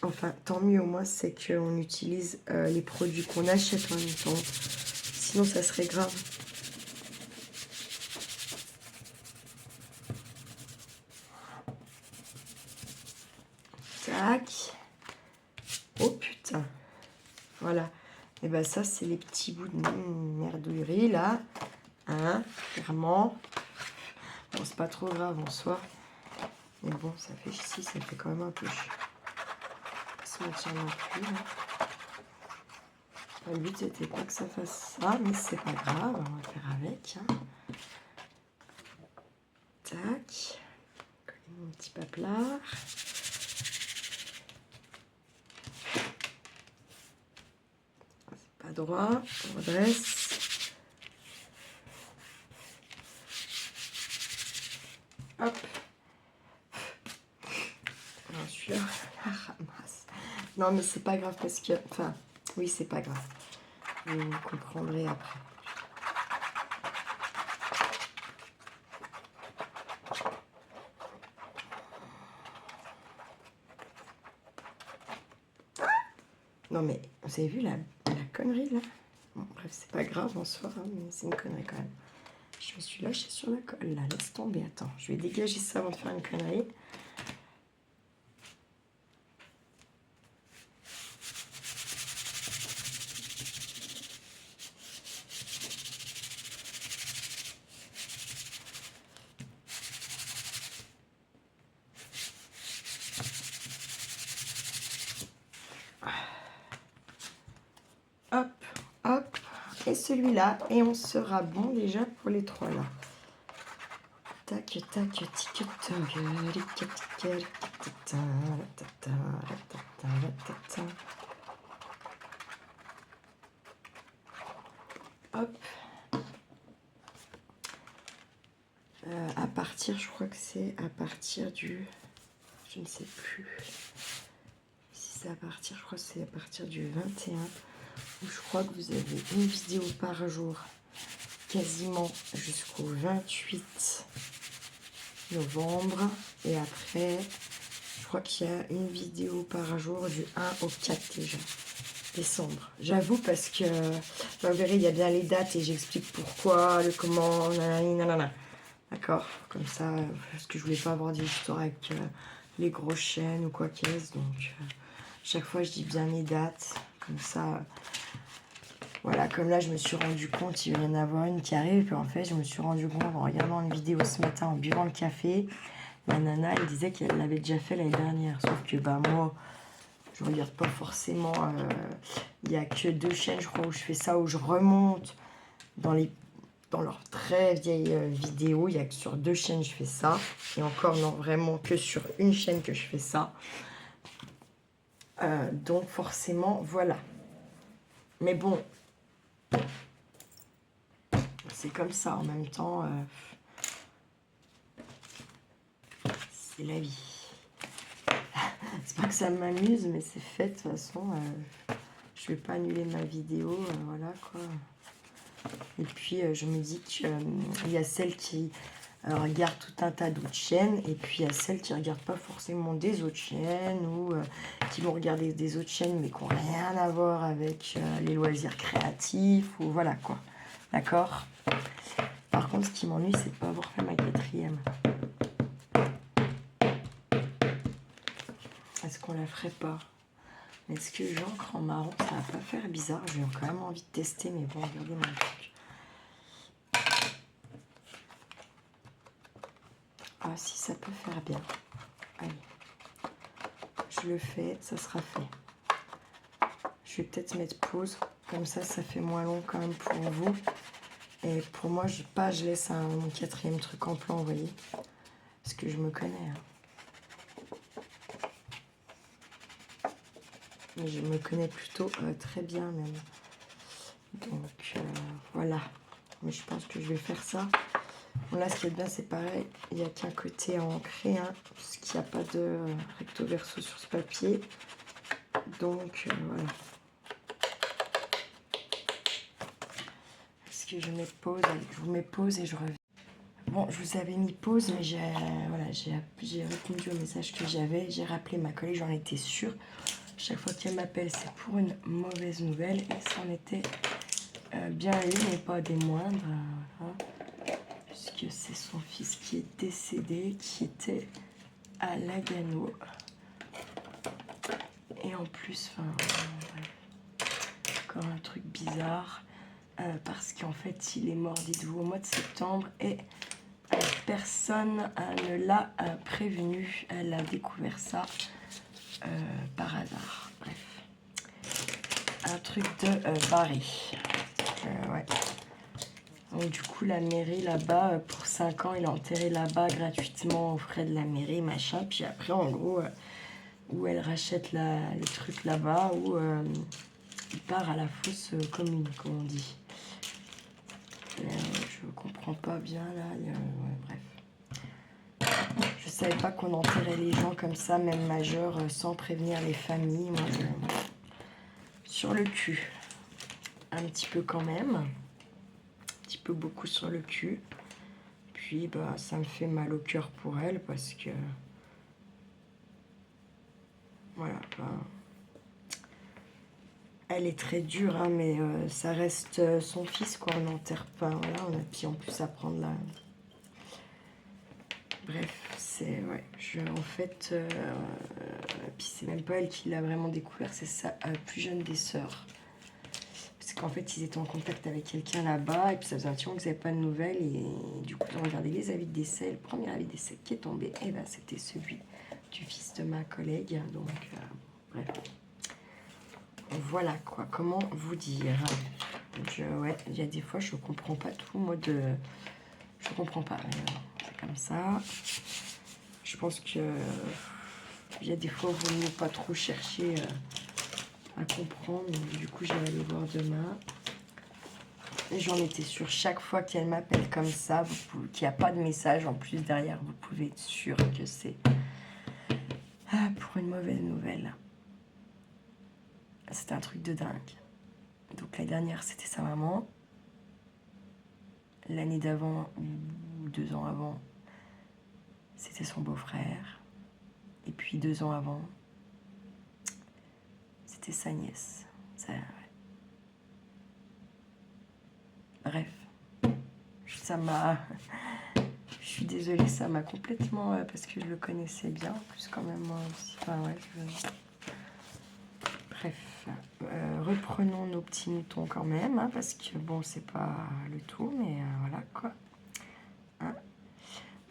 Enfin, tant mieux au moins, c'est qu'on utilise les produits qu'on achète en même temps. Sinon, ça serait grave. Tac. Oh putain. Voilà. Et ben ça, c'est les petits bouts de merdouillerie, là. Hein, clairement. Bon, c'est pas trop grave en soi. Mais bon, ça fait ici, ça fait quand même un peu chier. Pas se mentir non plus, là. Le but, c'était pas que ça fasse ça, mais c'est pas grave. On va faire avec. Hein. Tac. Coller mon petit paplard. Pas droit. On redresse. Hop. Alors, celui-là, la ramasse. Non, mais c'est pas grave parce que... Enfin, oui, c'est pas grave. Vous comprendrez après. Non, mais vous avez vu la connerie, là? Bon, bref, c'est pas grave en soi, hein, mais c'est une connerie quand même. Je me suis lâchée sur la colle, là. Laisse tomber. Attends, je vais dégager ça avant de faire une connerie. Hop, hop, et celui-là, et on sera bon déjà pour les 3 là. Tac, tac, tic, tac, hop. À partir, je crois que c'est à partir du... Je ne sais plus. Si c'est à partir, je crois que c'est à partir du 21. Où je crois que vous avez une vidéo par jour. Quasiment jusqu'au 28 novembre. Et après, je crois qu'il y a une vidéo par jour du 1 au 4 déjà. Décembre. J'avoue parce que vous verrez, il y a bien les dates et j'explique pourquoi, le comment, nanana. D'accord, comme ça, parce que je voulais pas avoir des histoires avec les grosses chaînes ou quoi qu'est-ce. Donc, chaque fois, je dis bien les dates. Comme ça, voilà, comme là, je me suis rendu compte, il vient d'en avoir une qui arrive. Puis en fait, je me suis rendu compte en regardant une vidéo ce matin, en buvant le café. La nana, elle disait qu'elle l'avait déjà fait l'année dernière. Sauf que, bah, moi, je regarde pas forcément. Il n'y a que 2 chaînes, je crois, où je fais ça, où je remonte dans leurs très vieilles vidéos. Il n'y a que sur 2 chaînes, je fais ça. Et encore, non, vraiment que sur une chaîne que je fais ça. Donc, forcément, voilà. Mais bon, c'est comme ça. En même temps, c'est la vie. C'est pas que ça m'amuse, mais c'est fait. De toute façon, je vais pas annuler ma vidéo. Voilà, quoi. Et puis, je me dis qu'il y a celles qui regardent tout un tas d'autres chaînes. Et puis, il y a celles qui ne regardent pas forcément des autres chaînes. Ou qui vont regarder des autres chaînes, mais qui n'ont rien à voir avec les loisirs créatifs. Ou voilà, quoi. D'accord? Par contre, ce qui m'ennuie, c'est de ne pas avoir fait ma 4e. Est-ce qu'on la ferait pas? Est-ce que j'encre en marron, ça va pas faire bizarre? J'ai quand même envie de tester, mais bon, regardez mon truc. Ah si, ça peut faire bien. Allez. Je le fais, ça sera fait. Je vais peut-être mettre pause. Comme ça fait moins long quand même pour vous. Et pour moi, je laisse mon 4e truc en plan, vous voyez. Parce que je me connais. Mais je me connais plutôt très bien même. Donc voilà. Mais je pense que je vais faire ça. Bon, là, ce qui est bien, c'est pareil. Il n'y a qu'un côté à ancrer, hein, parce qu'il n'y a pas de recto verso sur ce papier. Donc voilà. Est-ce que je mets pause? Allez, je vous mets pause et je reviens. Bon, je vous avais mis pause, mais j'ai répondu au message que j'avais. J'ai rappelé ma collègue, j'en étais sûre. Chaque fois qu'elle m'appelle, c'est pour une mauvaise nouvelle. Et c'en était bien une, mais pas des moindres. Voilà. Puisque c'est son fils qui est décédé, qui était à Lagano. Et en plus, encore un truc bizarre. Parce qu'en fait, il est mort, dites-vous, au mois de septembre. Et personne ne l'a prévenu. Elle a découvert ça par hasard. Bref. Un truc de barré. Ouais. Donc du coup, la mairie là-bas, pour 5 ans, il a enterré là-bas gratuitement aux frais de la mairie, machin. Puis après, en gros, où elle rachète le truc là-bas, où il part à la fosse commune, comme on dit. Je comprends pas bien là. Ouais, bref. Je savais pas qu'on enterrait les gens comme ça, même majeurs, sans prévenir les familles. Moi, sur le cul. Un petit peu quand même. Un petit peu beaucoup sur le cul. Puis bah ça me fait mal au cœur pour elle parce que voilà, bah, elle est très dure, hein, mais ça reste son fils, quoi. On n'enterre pas, voilà, on a puis en plus à prendre là. Bref, c'est ouais, en fait, puis c'est même pas elle qui l'a vraiment découvert, c'est sa plus jeune des sœurs. Parce qu'en fait, ils étaient en contact avec quelqu'un là-bas, et puis ça faisait un petit moment qu'ils n'avaient pas de nouvelles, et du coup, ils ont regardé les avis de décès. Le premier avis de décès qui est tombé, et ben, c'était celui du fils de ma collègue. Donc, bref. Voilà, quoi. Comment vous dire? Ouais, il y a des fois, je comprends pas tout, moi, je comprends pas, c'est comme ça. Je pense que il y a des fois, il vaut mieux pas trop chercher à comprendre. Donc, du coup, je vais aller voir demain. Et j'en étais sûre, chaque fois qu'elle m'appelle comme ça, qu'il n'y a pas de message en plus derrière, vous pouvez être sûr que c'est pour une mauvaise nouvelle. C'était un truc de dingue. Donc l'année dernière, c'était sa maman. L'année d'avant, ou 2 ans avant, c'était son beau-frère. Et puis 2 ans avant, c'était sa nièce. Ça, ouais. Bref, ça m'a... Je suis désolée, ça m'a complètement... parce que je le connaissais bien, en plus quand même moi aussi. Enfin ouais, Bref, reprenons nos petits moutons quand même, hein, parce que bon, c'est pas le tout, mais voilà quoi. Hein.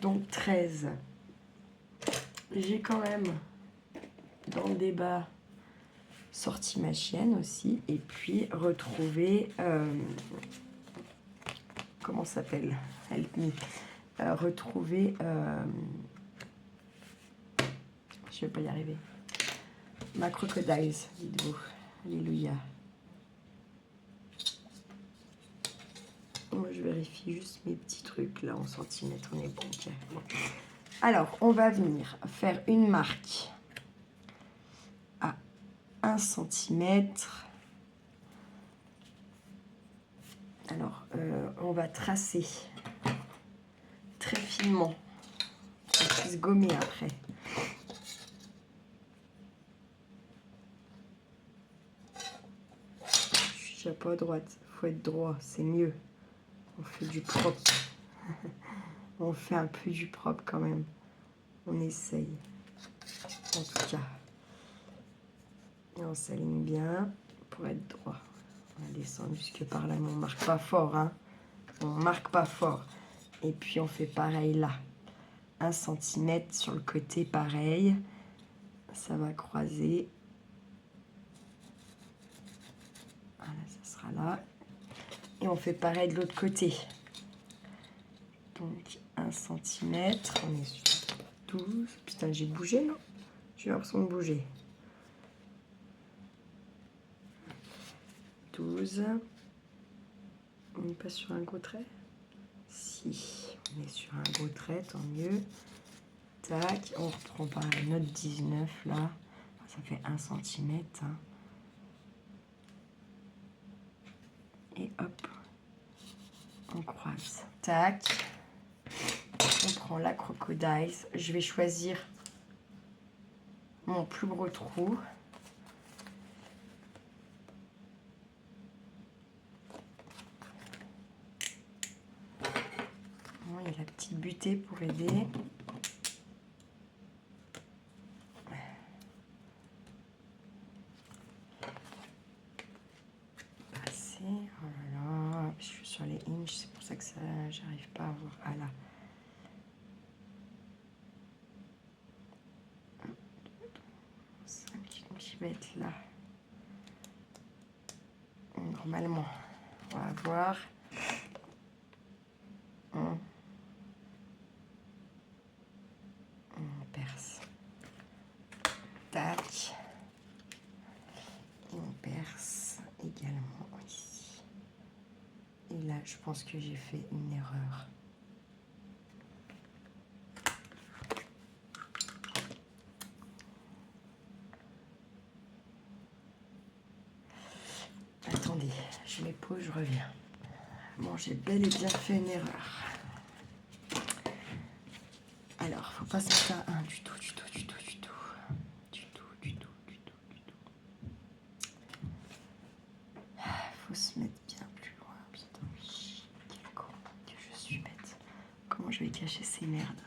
Donc 13. J'ai quand même dans le débat sorti ma chienne aussi, et puis retrouvé... comment ça s'appelle? Help me. Retrouver... je vais pas y arriver. Ma crocodile, dites-vous. Alléluia. Moi, je vérifie juste mes petits trucs, là, en centimètres. On est bon, ok. Bon. Alors, on va venir faire une marque à 1 centimètre. Alors, on va tracer très finement. On puisse gommer après. Je suis pas à droite. Il faut être droit, c'est mieux. On fait du propre. On fait un peu du propre quand même. On essaye. En tout cas. Et on s'aligne bien pour être droit. On va descendre jusque par là, mais on marque pas fort. Hein. On marque pas fort. Et puis on fait pareil là. 1 cm sur le côté pareil. Ça va croiser. Voilà, ça sera là. Et on fait pareil de l'autre côté. Donc 1 cm. On est sur 12. Putain, j'ai bougé, non? J'ai l'impression de bouger. 12. On n'est pas sur un gros trait? Si, on est sur un gros trait, tant mieux. Tac, on reprend par notre 19 là. Ça fait 1 cm. Hein. Et hop, on croise. Tac. On prend la crocodile. Je vais choisir mon plus gros trou. Bon, il y a la petite butée pour aider. Passer. Oh là là, je suis sur les inches, c'est pour ça que j'arrive pas à voir. Ah là. 5 cm là. Normalement, on va voir. On perce. Tac. Et on perce également ici. Et là, je pense que j'ai fait une erreur. Attendez, je mets pause, je reviens. Bon, j'ai bel et bien fait une erreur. Alors, faut pas s'en faire un du tout, du tout, du tout, du tout. Du tout, du tout, du tout, du tout. Faut se mettre bien plus loin. Putain, quel con que je suis bête. Comment je vais cacher ces merdes?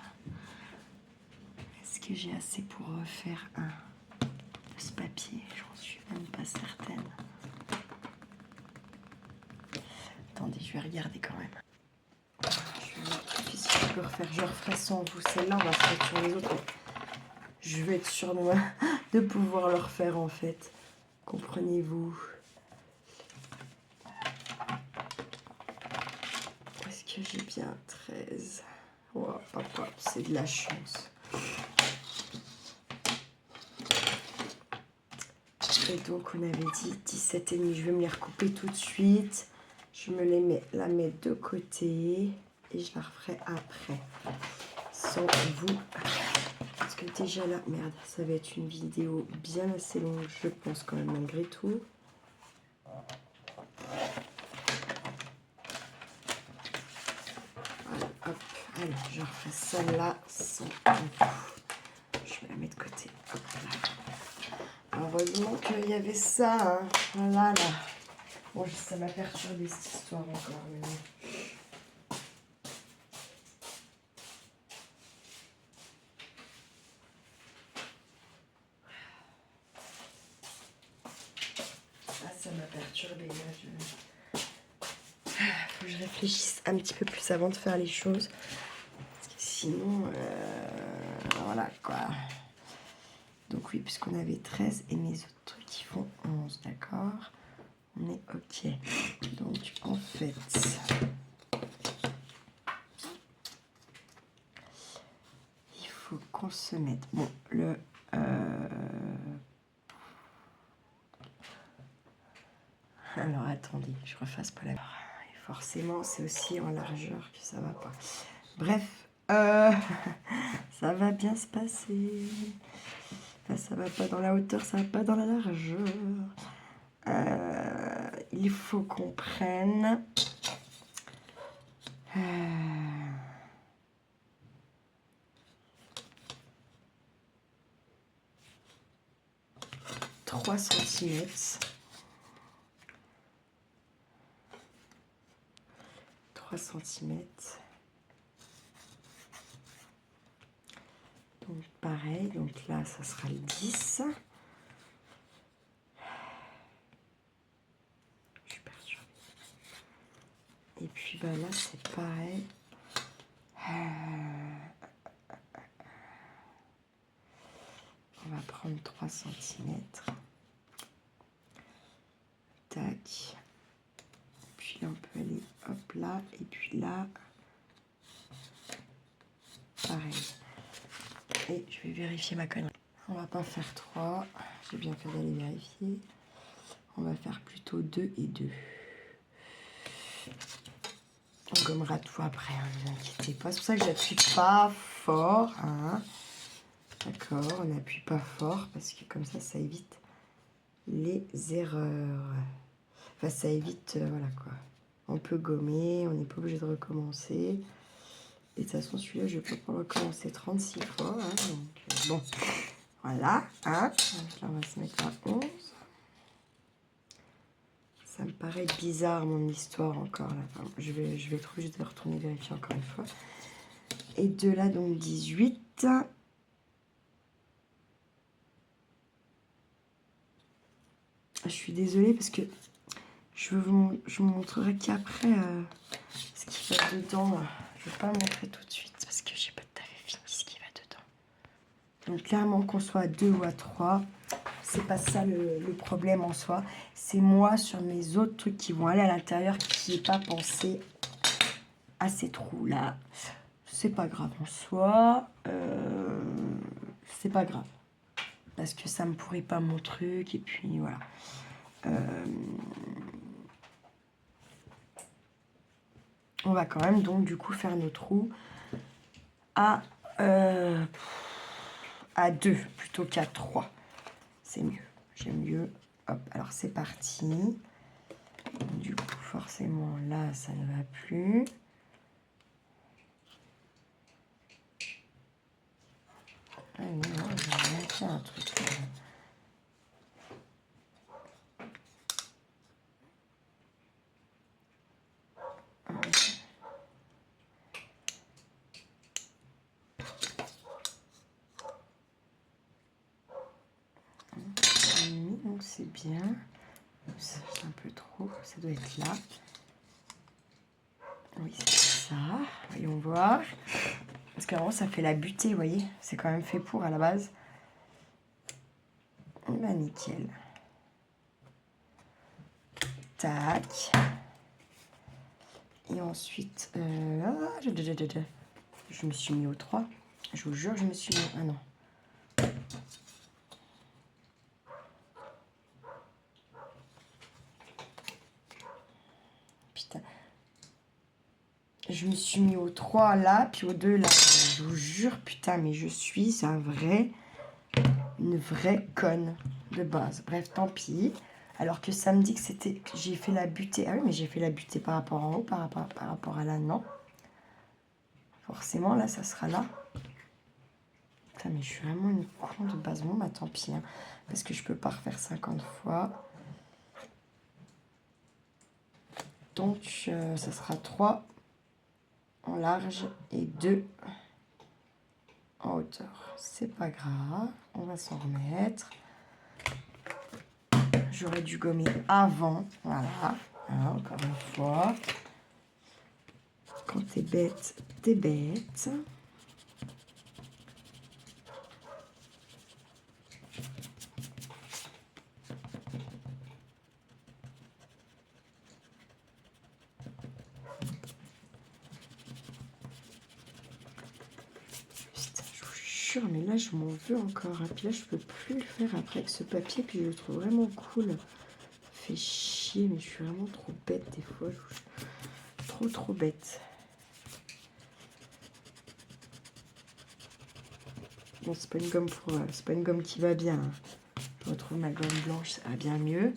Est-ce que j'ai assez pour refaire un de ce papier? J'en suis même pas certaine. Attendez, je vais regarder quand même. Je vais voir si je peux refaire. Je referai sans vous. Celle-là, on va se mettre sur les autres. Je vais être sûre de pouvoir le refaire en fait. Comprenez-vous? Est-ce que j'ai bien 13? Oh, papa, c'est de la chance. Et donc, on avait dit 17,5. Je vais me les recouper tout de suite. Je me les mets, la mettre de côté. Et je la referai après. Sans vous. Parce que déjà là, merde, ça va être une vidéo bien assez longue, je pense quand même, malgré tout. Voilà, hop. Allez, je refais celle-là sans vous. Je vais la mettre de côté. Hop là. Heureusement qu'il y avait ça. Hein. Voilà, là. Bon, ça m'a perturbé cette histoire encore. Mais bon. Ça m'a perturbé. Là, faut que je réfléchisse un petit peu plus avant de faire les choses. Parce que sinon, voilà quoi. Donc oui, puisqu'on avait 13 et mes autres trucs qui font 11, d'accord? On est ok. Donc en fait, il faut qu'on se mette. Bon, le alors attendez, je refasse pas la. Et forcément, c'est aussi en largeur que ça va pas. Bref, ça va bien se passer. Enfin, ça va pas dans la hauteur, ça va pas dans la largeur. Il faut qu'on prenne 3 cm. 3 cm. Donc pareil, donc là ça sera le 10. Je suis perturbée. Et puis bah là c'est pareil. prendre 3 centimètres. Tac. Puis là, on peut aller hop là. Et puis là, pareil. Et je vais vérifier ma connerie. On va pas faire 3. J'ai bien fait d'aller vérifier. On va faire plutôt 2 et 2. On gommera tout après, hein, ne vous inquiétez pas. C'est pour ça que j'appuie pas fort. Hein. D'accord, on n'appuie pas fort parce que comme ça évite les erreurs. Enfin, ça évite, voilà quoi. On peut gommer, on n'est pas obligé de recommencer. Et de toute façon, celui-là, je vais pas pouvoir recommencer 36 fois. Hein, donc, bon, voilà. Hein. Donc là, on va se mettre à 11. Ça me paraît bizarre, mon histoire, encore là. Enfin, je vais être obligée de retourner vérifier encore une fois. Et de là, donc 18. Je suis désolée parce que je vous montrerai qu'après ce qui va dedans. Je ne vais pas montrer tout de suite parce que j'ai pas tout à fait fini ce qui va dedans. Donc clairement qu'on soit à 2 ou à 3, c'est pas ça le problème en soi. C'est moi sur mes autres trucs qui vont aller à l'intérieur qui n'ai pas pensé à ces trous là. C'est pas grave en soi. C'est pas grave. Parce que ça me pourrit pas mon truc et puis voilà. On va quand même donc du coup faire nos trous à 2 plutôt qu'à 3. C'est mieux. J'aime mieux. Hop, alors c'est parti. Du coup, forcément, là, ça ne va plus. Ah non, j'ai manqué un truc. Donc c'est bien. C'est un peu trop. Ça doit être là. Oui, c'est ça. Voyons voir. Parce qu'avant, ça fait la butée, vous voyez. C'est quand même fait pour à la base. Bah, nickel. Tac. Et ensuite, je me suis mis au 3. Je vous jure, je me suis mis... Ah non. Putain. Je me suis mis au 3 là, puis au 2 là. Je vous jure, putain, mais je suis une vraie conne de base. Bref, tant pis. Alors que ça me dit que c'était... J'ai fait la butée. Ah oui, mais j'ai fait la butée par rapport en haut, par rapport à là, non. Forcément, là, ça sera là. Putain, mais je suis vraiment une con de base. Bon, bah tant pis. Hein, parce que je peux pas refaire 50 fois. Donc, ça sera 3 en large et 2 en hauteur. C'est pas grave. On va s'en remettre. J'aurais dû gommer avant. Voilà. Hein, encore une fois. Quand t'es bête, t'es bête. Putain, je vous jure, mais là, je m'en veux encore. Et puis là, je peux plus le faire après avec ce papier. Puis je le trouve vraiment cool. Ça fait chier, mais je suis vraiment trop bête des fois. Trop bête. Bon, c'est pas une gomme c'est pas une gomme qui va bien. Je retrouve ma gomme blanche, ça va bien mieux.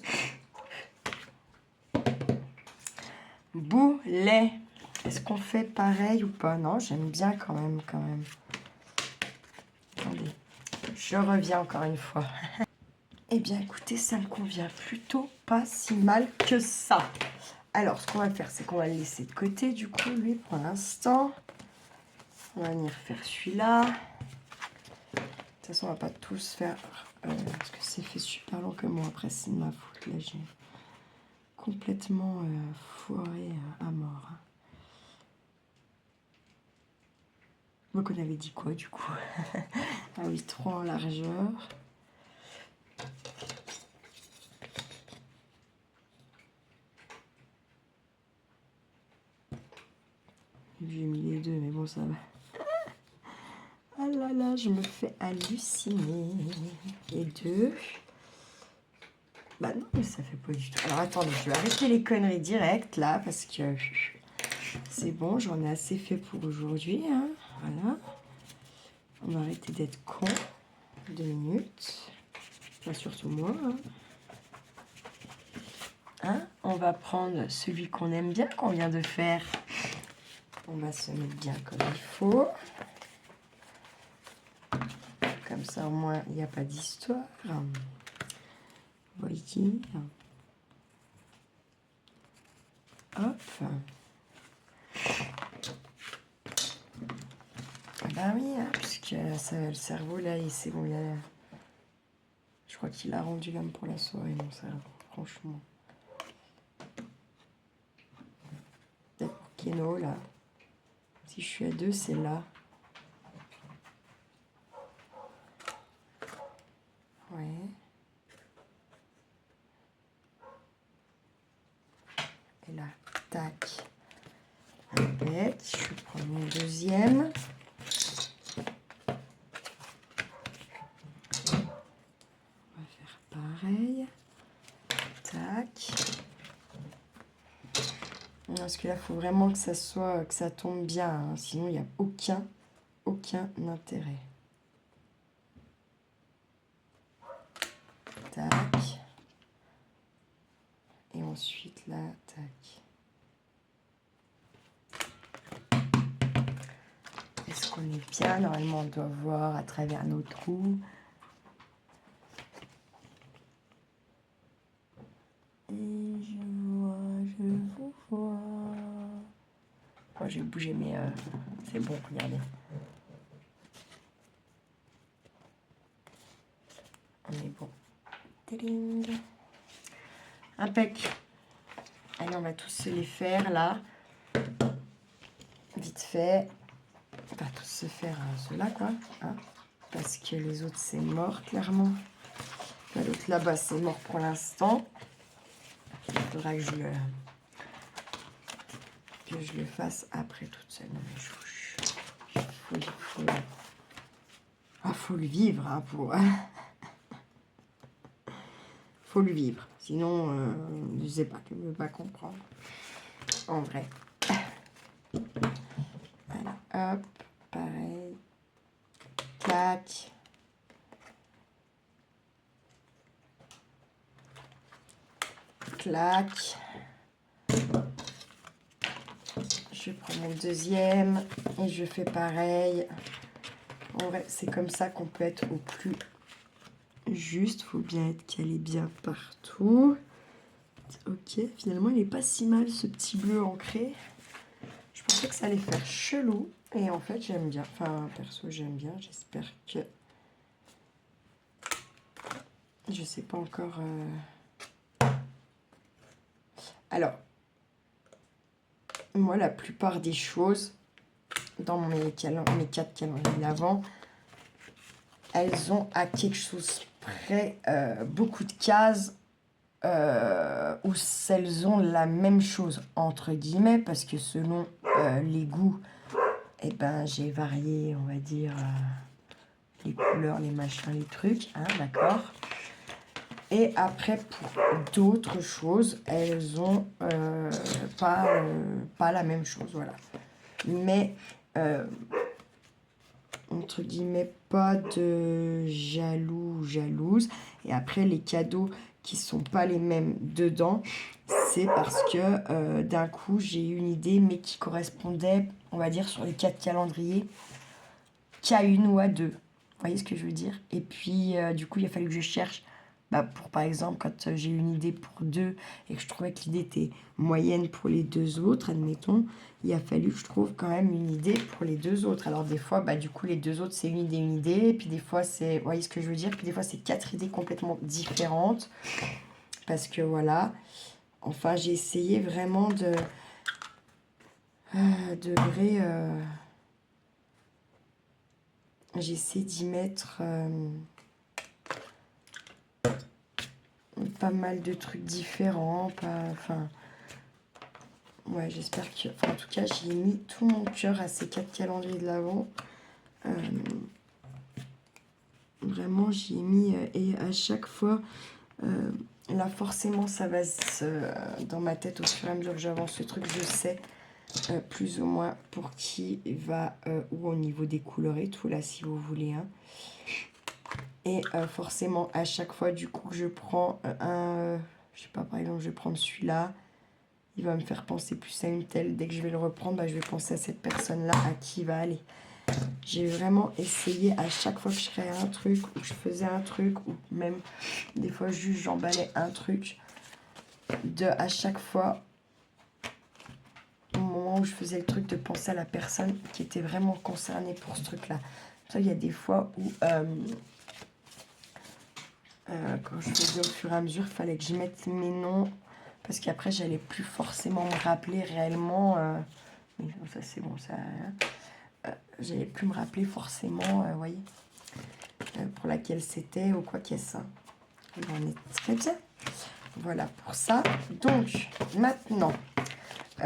Boulet. Est-ce qu'on fait pareil ou pas? Non, j'aime bien quand même. Attendez, je reviens encore une fois. Eh bien, écoutez, ça me convient plutôt pas si mal que ça. Alors, ce qu'on va faire, c'est qu'on va le laisser de côté, du coup, lui, pour l'instant. On va venir faire celui-là. De toute façon, on va pas tous faire, parce que c'est fait super long que moi. Après, c'est de ma faute. Là, j'ai complètement foiré à mort. Donc, on avait dit quoi, du coup? Ah oui, 3 en largeur. J'ai mis les deux, mais bon, ça va. Ah là là, je me fais halluciner. Les deux. Bah non, mais ça fait pas du tout. Alors attendez, je vais arrêter les conneries directes là, parce que c'est bon, j'en ai assez fait pour aujourd'hui. Hein. Voilà. On va arrêter d'être con. 2 minutes. Enfin, surtout moi. Hein. Hein, on va prendre celui qu'on aime bien, qu'on vient de faire. On va se mettre bien comme il faut. Comme ça, au moins, il n'y a pas d'histoire. Voyez. Hop. Ah bah oui, hein, puisque ça, le cerveau, là, c'est bon, je crois qu'il a rendu l'âme pour la soirée, mon cerveau, franchement. Peut-être pour Keno, là. Si je suis à 2, c'est là. Ouais. Et là, tac. Impec. Je vais prendre mon deuxième. On va faire pareil. Tac. Parce que là, il faut vraiment que ça tombe bien. Hein. Sinon, il n'y a aucun intérêt. Tac. Et ensuite, là, tac. Est-ce qu'on est bien? Normalement, on doit voir à travers nos trous. Et je vous vois. Moi, j'ai bougé, mais c'est bon, regardez. On est bon. Téling. Impec. Allez, on va tous se les faire, là. Vite fait. On va tous se faire ceux-là, quoi. Hein, parce que les autres, c'est mort, clairement. L'autre là-bas, c'est mort pour l'instant. Il faudra que je le fasse après toute seule. Non, mais faut le vivre, hein, faut le vivre. Sinon, je ne sais pas, je ne veux pas comprendre. En vrai. Voilà, hop, pareil. Clac. Clac. Je prends mon deuxième et je fais pareil. En vrai, c'est comme ça qu'on peut être au plus juste. Faut bien être calé bien partout. Ok, finalement, il n'est pas si mal ce petit bleu ancré. Je pensais que ça allait faire chelou. Et en fait, j'aime bien. Enfin, perso, j'aime bien. J'espère que... Je sais pas encore... Alors, moi, la plupart des choses dans mes 4 calendriers d'avant, elles ont à quelque chose près beaucoup de cases où elles ont la même chose, entre guillemets, parce que selon les goûts, eh ben, j'ai varié, on va dire, les couleurs, les machins, les trucs, hein, d'accord. Et après, pour d'autres choses, elles ont pas la même chose, voilà. Mais, entre guillemets, pas de jalouse. Et après, les cadeaux qui sont pas les mêmes dedans, c'est parce que d'un coup, j'ai eu une idée, mais qui correspondait, on va dire, sur les 4 calendriers, qu'à une ou à 2. Vous voyez ce que je veux dire? Et puis, du coup, il a fallu que je cherche. Pour par exemple, quand j'ai eu une idée pour 2 et que je trouvais que l'idée était moyenne pour les 2 autres, admettons, il a fallu que je trouve quand même une idée pour les 2 autres. Alors des fois, du coup, les 2 autres, c'est une idée, et puis des fois, c'est... Vous voyez ce que je veux dire? Puis des fois, c'est 4 idées complètement différentes. Parce que voilà, enfin, j'ai essayé vraiment de vrai... j'ai essayé d'y mettre... pas mal de trucs différents, enfin, ouais, j'espère que... Enfin, en tout cas, j'y ai mis tout mon cœur à ces 4 calendriers de l'Avent. Vraiment, j'y ai mis... et à chaque fois... là, forcément, ça va dans ma tête, au fur et à mesure que j'avance le truc, je sais plus ou moins pour qui il va, ou au niveau des couleurs et tout, là, si vous voulez. Hein. Et forcément, à chaque fois, du coup, que je prends je sais pas, par exemple, je vais prendre celui-là, il va me faire penser plus à une telle. Dès que je vais le reprendre, bah, je vais penser à cette personne-là, à qui il va aller. J'ai vraiment essayé à chaque fois que je créais un truc, ou que je faisais un truc, ou même des fois juste j'emballais un truc, de à chaque fois, au moment où je faisais le truc, de penser à la personne qui était vraiment concernée pour ce truc-là. Il y a des fois où, quand je faisais au fur et à mesure, il fallait que je mette mes noms, parce qu'après, j'allais plus forcément me rappeler réellement. Mais ça, c'est bon, ça... j'allais plus me rappeler forcément, vous voyez, pour laquelle c'était ou quoi qu'est-ce. On est très bien. Voilà pour ça. Donc, maintenant, je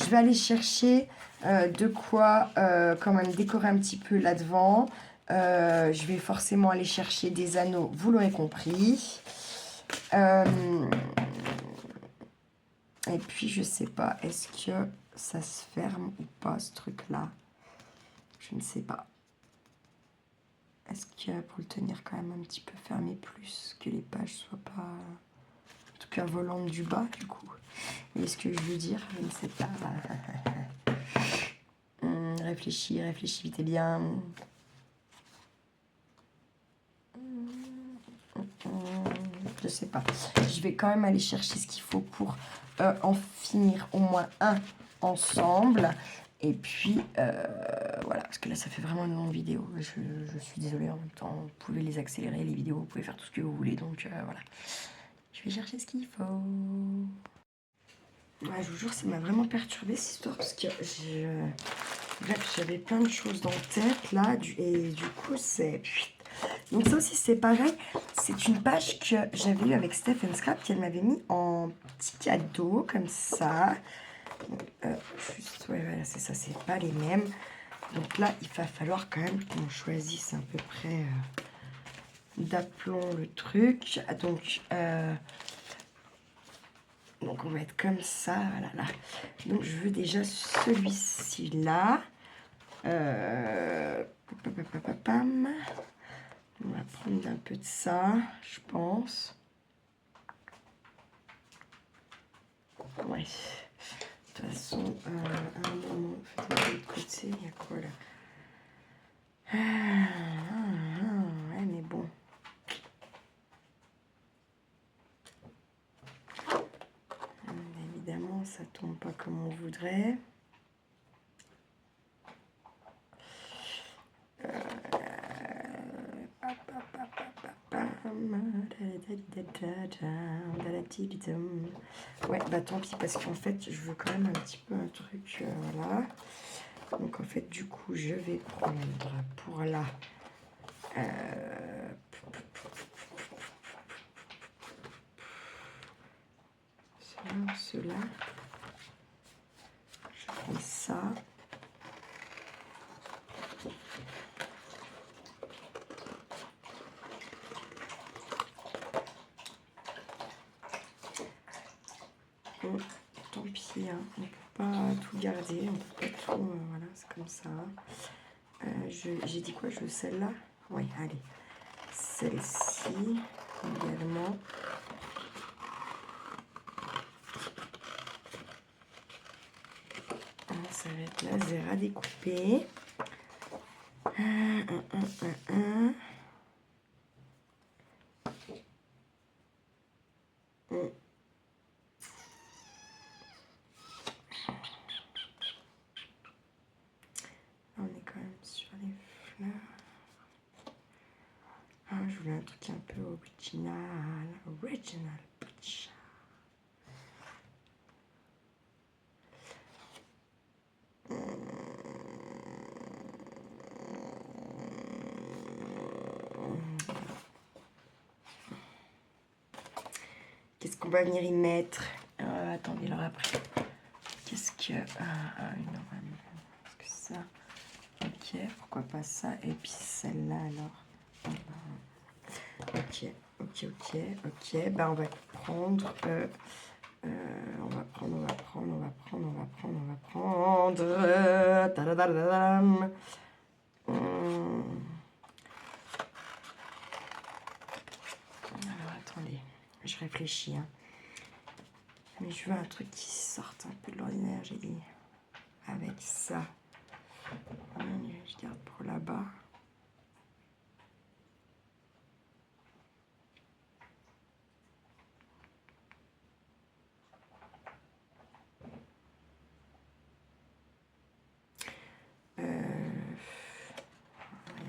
vais aller chercher de quoi quand même décorer un petit peu là devant. Je vais forcément aller chercher des anneaux, vous l'aurez compris. Et puis, je sais pas, est-ce que ça se ferme ou pas, ce truc-là? Je ne sais pas. Est-ce que pour le tenir quand même un petit peu fermé plus, que les pages soient pas, en tout cas, volantes du bas, du coup. Mais ce que je veux dire, je ne sais pas. Réfléchis, réfléchis vite et bien. Je sais pas. Je vais quand même aller chercher ce qu'il faut pour en finir au moins un ensemble. Et puis, voilà, parce que là, ça fait vraiment une longue vidéo. Je suis désolée, en même temps, vous pouvez les accélérer, les vidéos, vous pouvez faire tout ce que vous voulez. Donc, voilà. Je vais chercher ce qu'il faut. Ouais, je vous jure, ça m'a vraiment perturbée, cette histoire, parce que bref, j'avais plein de choses dans la tête, là, et du coup, c'est... Donc ça aussi, c'est pareil. C'est une page que j'avais eue avec Steph Scrap, qu'elle m'avait mis en petit cadeau, comme ça. Juste, ouais, voilà, c'est ça, c'est pas les mêmes. Donc là, il va falloir quand même qu'on choisisse à peu près d'aplomb le truc. Donc on va être comme ça, voilà, là. Donc je veux déjà celui-ci là. Pam. On va prendre un peu de ça, je pense. Ouais. De toute façon, à un moment, de l'autre côté, il y a quoi là? Ouais, mais bon. Évidemment, ça tombe pas comme on voudrait. Ouais, bah tant pis, parce qu'en fait, je veux quand même un petit peu un truc, voilà. Donc en fait, du coup, je vais prendre pour là. Cela. Je prends ça. Bon, tant pis, hein, on ne peut pas tout garder, on peut pas tout, voilà, c'est comme ça. J'ai dit quoi, je veux celle-là? Oui, allez. Celle-ci également. Ça va être laser à découper. On est quand même sur les fleurs. Ah, je voulais un truc un peu original. Qu'est-ce qu'on va venir y mettre? après. Qu'est-ce que... non, est-ce que ça... Ok, pourquoi pas ça. Et puis celle-là, alors. Ok. Ben, on va prendre... on va prendre... Tadadadadam. Alors, attendez. Je réfléchis, hein. Mais je veux un truc qui sorte un peu de l'ordinaire, j'ai dit. Avec ça. Je garde pour là-bas.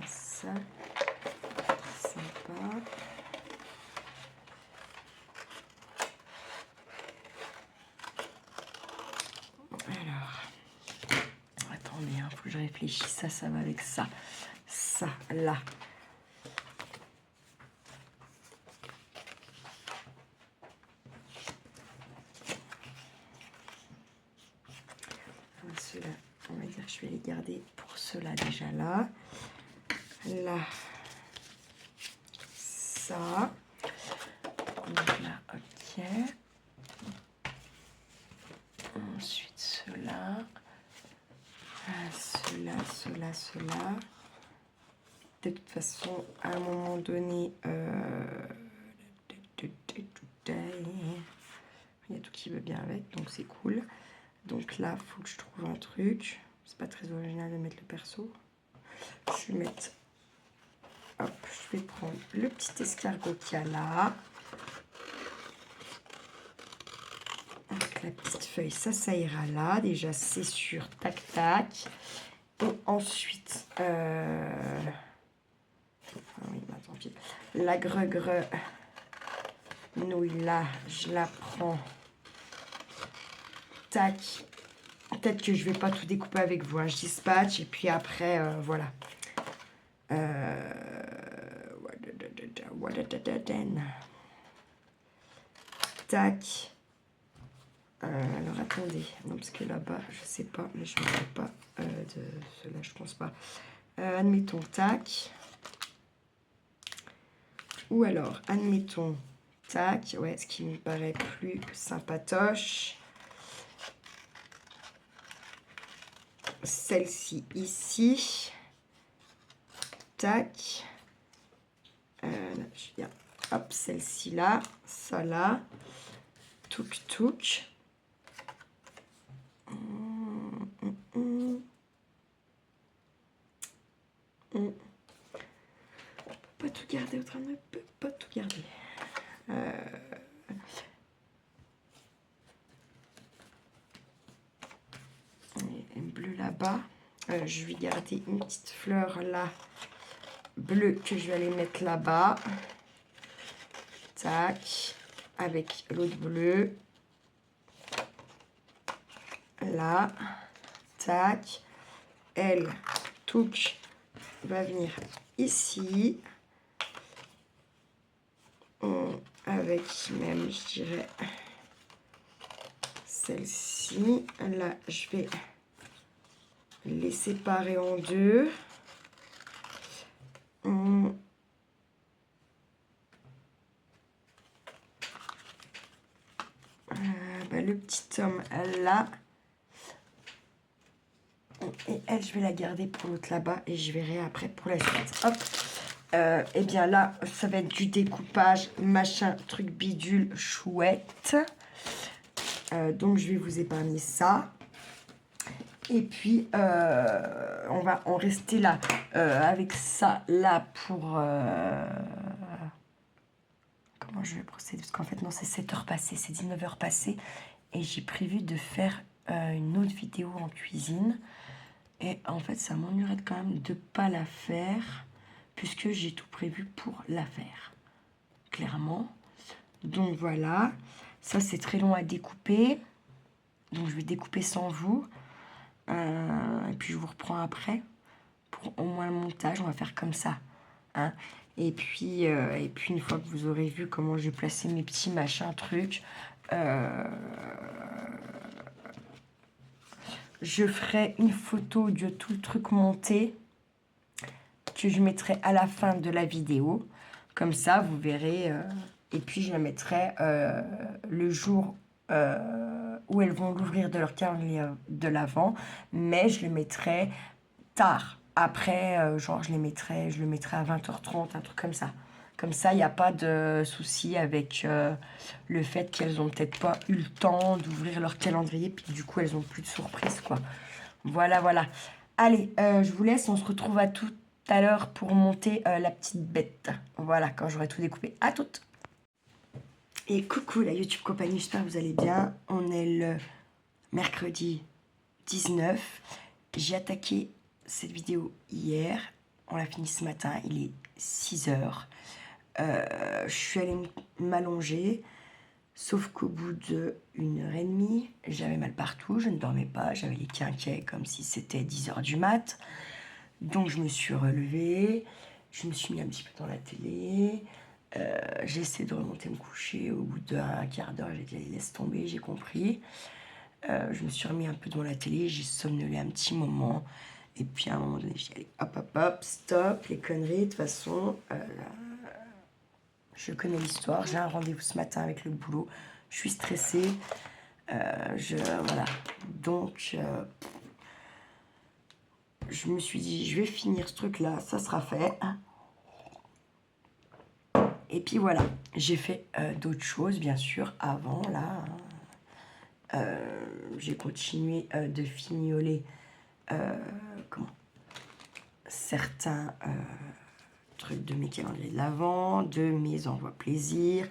Ça. Sympa. Alors. Attendez, hein, faut que je réfléchisse. Ça va avec ça. Ça, là. Ceux-là, on va dire que je vais les garder pour ceux-là déjà là. Là. Ça. Donc là, ok. Ensuite, ceux-là. Ceux-là. De toute façon, à un moment donné, il y a tout qui va bien avec, donc c'est cool. Donc là, il faut que je trouve un truc. C'est pas très original de mettre le perso. Je vais mettre... Hop, je vais prendre le petit escargot qu'il y a là. Donc la petite feuille, ça ira là. Déjà, c'est sûr. Tac, tac. Et ensuite... oui, bah, tant pis. La gre nouille là, je la prends. Tac. Peut-être que je vais pas tout découper avec vous, hein. Je dispatche et puis après, voilà. Tac. Alors attendez, non parce que là-bas, je sais pas, mais je ne sais pas de cela, je pense pas. Admettons, tac. Ou alors, admettons, tac. Ouais, ce qui me paraît plus sympatoche. Celle-ci ici. Tac. Je viens, hop, celle-ci là. Ça là. Touk touk. Pas tout garder, autrement, ne peut pas tout garder. Et bleu là-bas. Je vais garder une petite fleur là, bleue, que je vais aller mettre là-bas. Tac. Avec l'autre bleu. Là. Tac. Elle, touche, va venir ici. Avec même, je dirais, celle-ci. Là, je vais les séparer en deux. Le petit homme là. Et elle, je vais la garder pour l'autre là-bas. Et je verrai après pour la suite. Hop. Et bien là, ça va être du découpage, machin, truc bidule, chouette. Donc, je vais vous épargner ça. Et puis, on va en rester là, avec ça, là, pour... comment je vais procéder? Parce qu'en fait, non, c'est 7 heures passées, c'est 19 heures passées. Et j'ai prévu de faire une autre vidéo en cuisine. Et en fait, ça m'ennuierait quand même de ne pas la faire, puisque j'ai tout prévu pour la faire, clairement. Donc voilà, ça c'est très long à découper. Donc je vais découper sans vous. Et puis je vous reprends après pour au moins le montage. On va faire comme ça, hein. Et puis une fois que vous aurez vu comment je vais placer mes petits machins trucs, je ferai une photo de tout le truc monté que je mettrai à la fin de la vidéo. Comme ça, vous verrez. Et puis, je la mettrai le jour où elles vont l'ouvrir de leur calendrier de l'Avent. Mais je le mettrai tard. Après, genre, je le mettrai à 20h30, un truc comme ça. Comme ça, il n'y a pas de souci avec le fait qu'elles n'ont peut-être pas eu le temps d'ouvrir leur calendrier. Puis du coup, elles n'ont plus de surprise, quoi. Voilà, voilà. Allez, je vous laisse. On se retrouve à tout à l'heure pour monter la petite bête. Voilà, quand j'aurai tout découpé. À toutes. Et coucou la YouTube compagnie, j'espère que vous allez bien. On est le mercredi 19. J'ai attaqué cette vidéo hier. On l'a fini ce matin. Il est 6h. Je suis allée m'allonger. Sauf qu'au bout d'1h30, j'avais mal partout. Je ne dormais pas. J'avais les quinquets comme si c'était 10h du mat'. Donc je me suis relevée, je me suis mis un petit peu dans la télé, j'ai essayé de remonter me coucher. Au bout d'un quart d'heure, j'ai dit allez, laisse tomber, j'ai compris. Je me suis remis un peu devant la télé, j'ai somnolé un petit moment. Et puis à un moment donné, j'ai dit allez, hop, hop, hop, stop, les conneries, de toute façon, je connais l'histoire, j'ai un rendez-vous ce matin avec le boulot, je suis stressée, voilà. Donc... je me suis dit, je vais finir ce truc-là, ça sera fait. Et puis voilà, j'ai fait d'autres choses, bien sûr, avant, là. J'ai continué de fignoler certains trucs de mes calendriers de l'Avent, de mes envois plaisir,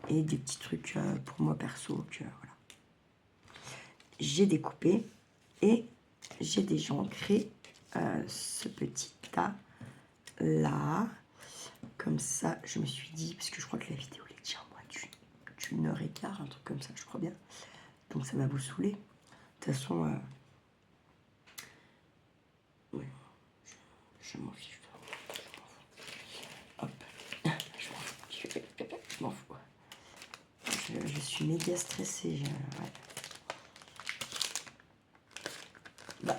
et des petits trucs pour moi perso, que voilà. J'ai découpé, et j'ai déjà ancré ce petit tas là, comme ça. Je me suis dit, parce que je crois que la vidéo est déjà en moins d'une heure et quart, un truc comme ça, je crois bien. Donc ça va vous saouler. De toute façon, ouais, je m'en fiche. Hop, je m'en fous. Je suis méga stressée. Ouais. Bah.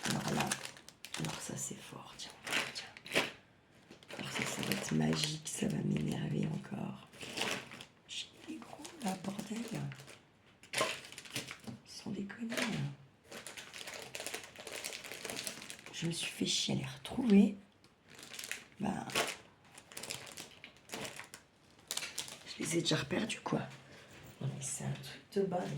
Alors là, ça c'est fort, tiens. Alors ça va être magique, ça va m'énerver encore. J'ai les gros là, bordel. Sans déconner. Je me suis fait chier à les retrouver. Bah, je les ai déjà reperdus, quoi. Non mais c'est un truc de balle.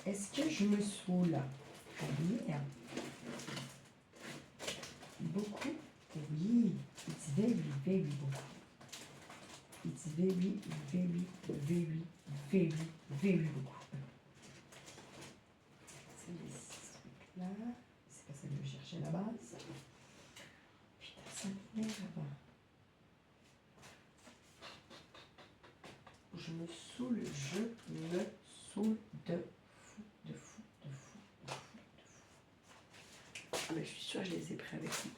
Est-ce que je me saoule? Oui. Beaucoup? Oui. It's very, very beaucoup. It's very, very, very, very, very beaucoup. C'est ce truc-là. C'est pas ça que je cherchais à la base. Putain, ça m'énerve. Je me saoule, de fou, de fou, de fou, de fou, de fou. Ah mais je suis sûre que je les ai pris avec moi.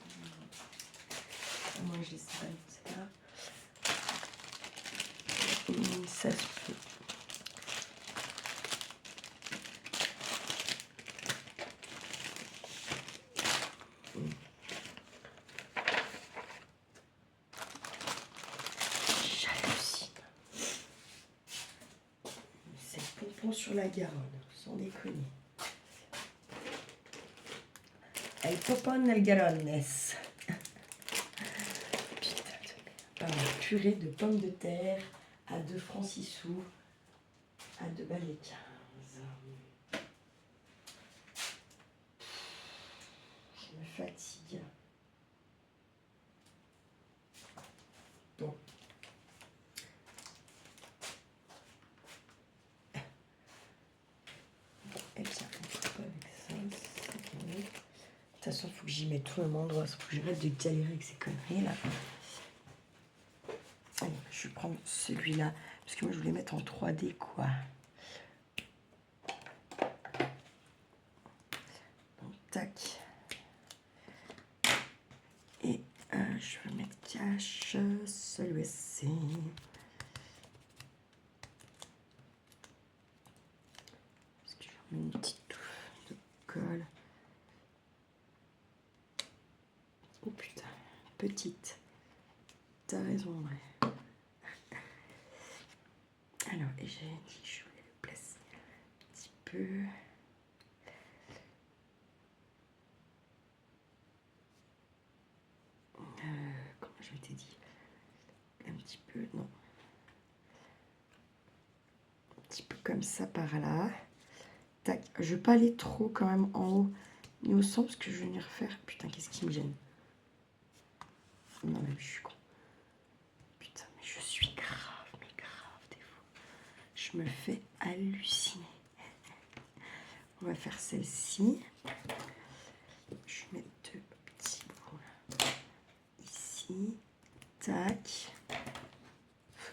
Moi je les sais pas, c'est là. Ça se peut. J'hallucine. C'est pompon sur la Garonne, sans déconner. El popon el Garonnes. Putain de merde. Purée de pommes de terre à 2 francs 6 sous, à 2 balles et 15. Je me fatigue. Bon. Et bien, on peut pas avec ça. De toute façon, il faut que j'y mette tout le monde. Il faut que j'arrête de galérer avec ces conneries là. Allez, je vais prendre celui-là. Parce que moi, je voulais mettre en 3D, quoi. tac. Et je vais mettre cache celui-ci. Parce que je mets une petite touffe de colle. Oh putain, petite. T'as raison, ouais. Alors, et j'ai dit que je voulais le placer un petit peu. Comment je t'ai dit? Un petit peu, non. Un petit peu comme ça par là. Tac, je vais pas aller trop quand même en haut ni au centre parce que je vais venir faire. Putain, qu'est-ce qui me gêne? Non, mais je suis con. Putain, mais je suis grave, mais grave des fois. Je me fais halluciner. On va faire celle-ci. Je vais mettre deux petits bouts là. Ici. Tac.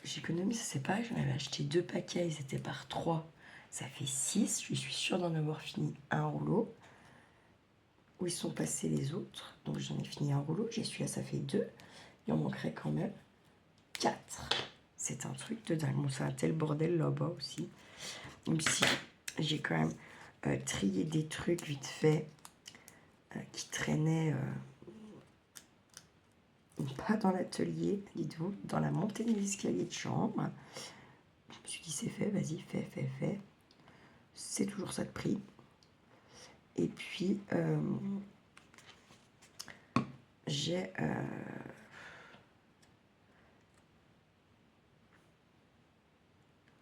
J'économise, c'est pareil, j'en avais acheté 2 paquets, ils étaient par 3. Ça fait 6. Je suis sûre d'en avoir fini un rouleau. Où ils sont passés les autres. Donc j'en ai fini un rouleau. J'ai celui-là, ça fait 2. Il en manquerait quand même 4. C'est un truc de dingue. Bon, c'est un tel bordel là-bas aussi. Même si j'ai quand même trié des trucs vite fait qui traînaient pas dans l'atelier, dites-vous, dans la montée de l'escalier de chambre. Je me suis dit, c'est fait, vas-y, fais. C'est toujours ça de prix. Et puis, j'ai...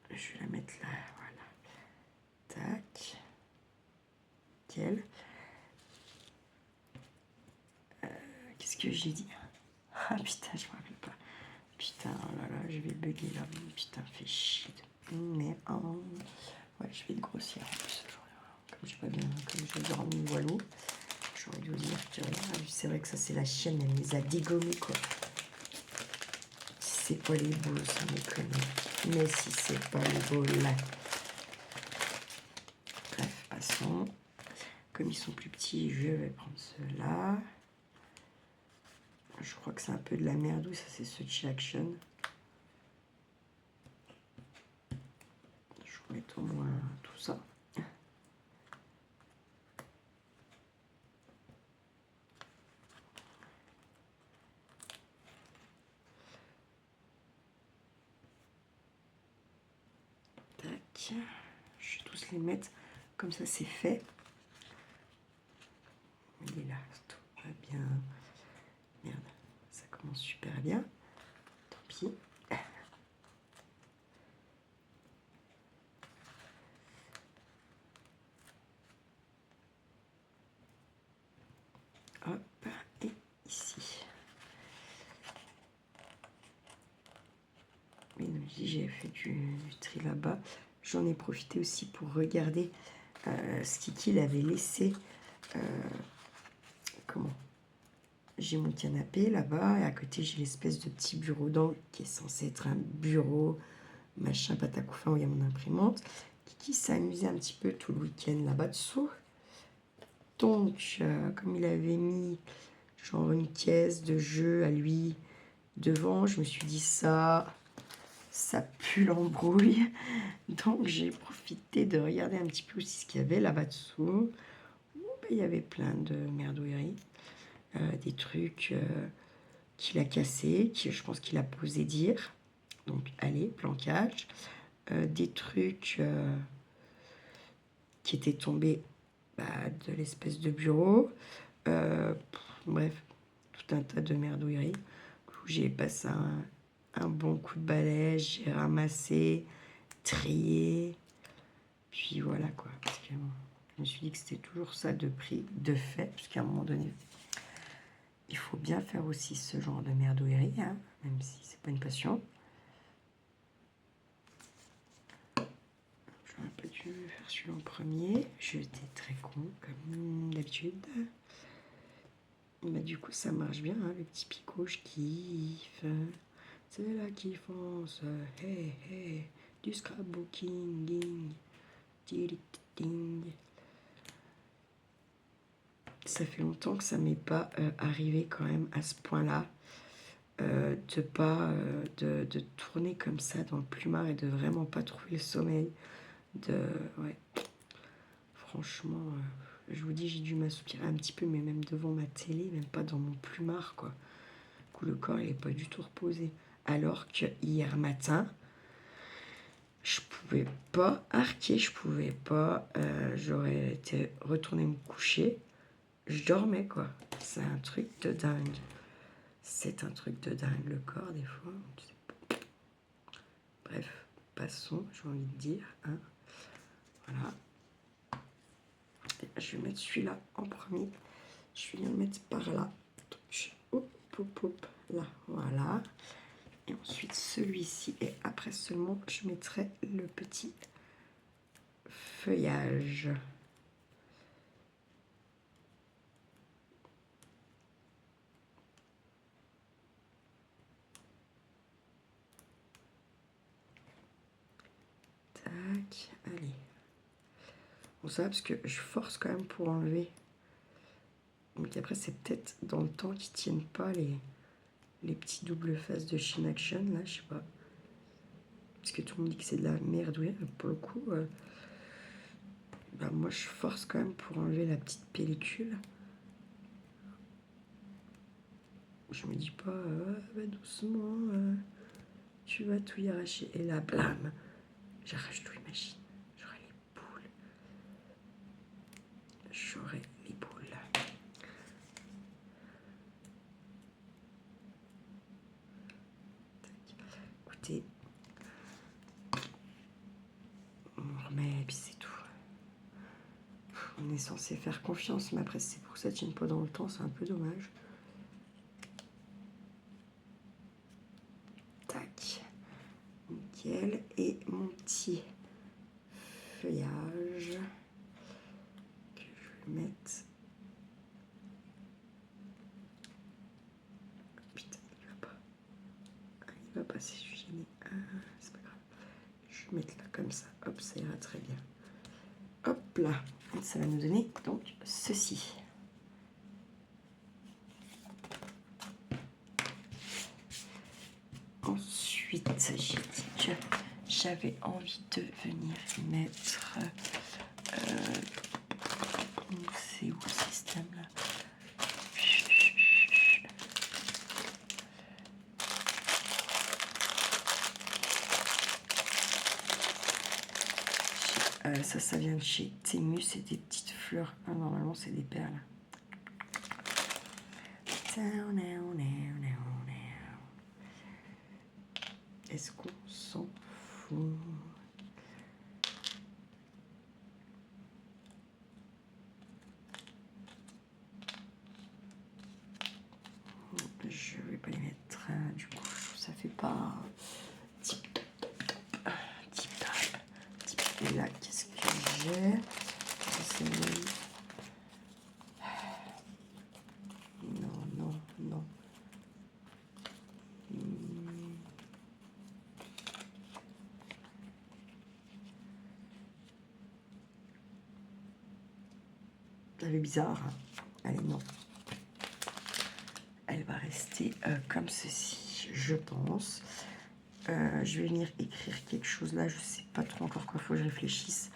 je vais la mettre là, voilà. Tac. Nickel. Qu'est-ce que j'ai dit? Ah putain, je me rappelle pas. Putain, oh là là, je vais bugger là. Putain, fais chier. Mais ouais, je vais le grossir en plus. Comme j'ai pas bien, comme j'ai dormi voilou, j'aurais dû vous dire que c'est vrai que ça c'est la chienne, elle les a dégommés quoi. Si c'est pas les boules, ça me connaît. Mais si c'est pas les boules là. Bref, passons. Comme ils sont plus petits, je vais prendre ceux-là. Je crois que c'est un peu de la merde. Oui, ça c'est ce Chill Action. Je vais mettre au moins tout ça. Tac. Je vais tous les mettre. Comme ça, c'est fait. Il est là. Tout va bien. Merde. Ça commence super bien. Tant pis. Hop. Et ici. Oui, j'ai fait du tri là-bas. J'en ai profité aussi pour regarder ce qu'il avait laissé. Comment? J'ai mon canapé là-bas et à côté j'ai l'espèce de petit bureau d'angle qui est censé être un bureau, machin, patacoufin où il y a mon imprimante. Kiki s'est amusé un petit peu tout le week-end là-bas dessous. Donc, comme il avait mis genre une caisse de jeux à lui devant, je me suis dit ça pue l'embrouille. Donc, j'ai profité de regarder un petit peu aussi ce qu'il y avait là-bas dessous. Il y avait plein de merdouilleries. Des trucs qu'il a cassés, je pense qu'il a posé dire. Donc, allez, planquage. Des trucs qui étaient tombés de l'espèce de bureau. Bref, tout un tas de merdouilleries. J'ai passé un bon coup de balai, j'ai ramassé, trié. Puis voilà quoi. Parce que je me suis dit que c'était toujours ça de prix, de fait, parce qu'à un moment donné, il faut bien faire aussi ce genre de merdouillerie, hein, même si c'est pas une passion. J'aurais pas dû faire celui-là en premier. J'étais très con, comme d'habitude. Bah, du coup, ça marche bien, hein, le petit picot, je kiffe. C'est la kiffance. Hey, hey. Du scrapbooking. Ding. Ding. Ça fait longtemps que ça m'est pas arrivé quand même à ce point-là. De pas de tourner comme ça dans le plumard et de vraiment pas trouver le sommeil. Ouais. Franchement, je vous dis, j'ai dû m'assoupirer un petit peu, mais même devant ma télé, même pas dans mon plumard, quoi. Du coup, le corps, il est pas du tout reposé. Alors que hier matin, je pouvais pas arquer, je pouvais pas. J'aurais été retournée me coucher. Je dormais, quoi. C'est un truc de dingue. C'est un truc de dingue, le corps, des fois. Bref, passons, j'ai envie de dire. Hein. Voilà. Je vais mettre celui-là en premier. Je vais le mettre par là. Hop, hop, hop, là, voilà. Et ensuite celui-ci. Et après seulement, je mettrai le petit feuillage. Tac, allez. Bon, ça va parce que je force quand même pour enlever. Donc après, c'est peut-être dans le temps qu'ils tiennent pas les petits doubles faces de Shein Action, là, je sais pas. Parce que tout le monde dit que c'est de la merde, oui, pour le coup. Bah, moi, je force quand même pour enlever la petite pellicule. Je me dis pas, bah, doucement, tu vas tout y arracher. Et là, blam, j'arrache tout, imagine. J'aurai les boules. J'aurai les boules. Écoutez, on remet et puis c'est tout. On est censé faire confiance, mais après, c'est pour que ça ne tienne pas dans le temps, c'est un peu dommage. Tac. Nickel. Et mon petit feuillage que je vais mettre. Putain, il va pas. Il va pas, c'est gêné. C'est pas grave. Je vais mettre là comme ça. Hop, ça ira très bien. Hop là. Ça va nous donner donc ceci. Ensuite, j'ai dit que j'avais envie de venir mettre. C'est où le système là? Ça vient de chez Temu, c'est des petites fleurs. Ah, normalement, c'est des perles. Est-ce qu'on s'en fout? Je vais pas les mettre. Du coup, ça fait pas tip top. Et là, qu'est-ce que j'ai? Non. Elle est bizarre. Allez, non. Elle va rester comme ceci, je pense. Je vais venir écrire quelque chose là. Je sais pas trop encore quoi, faut que je réfléchisse.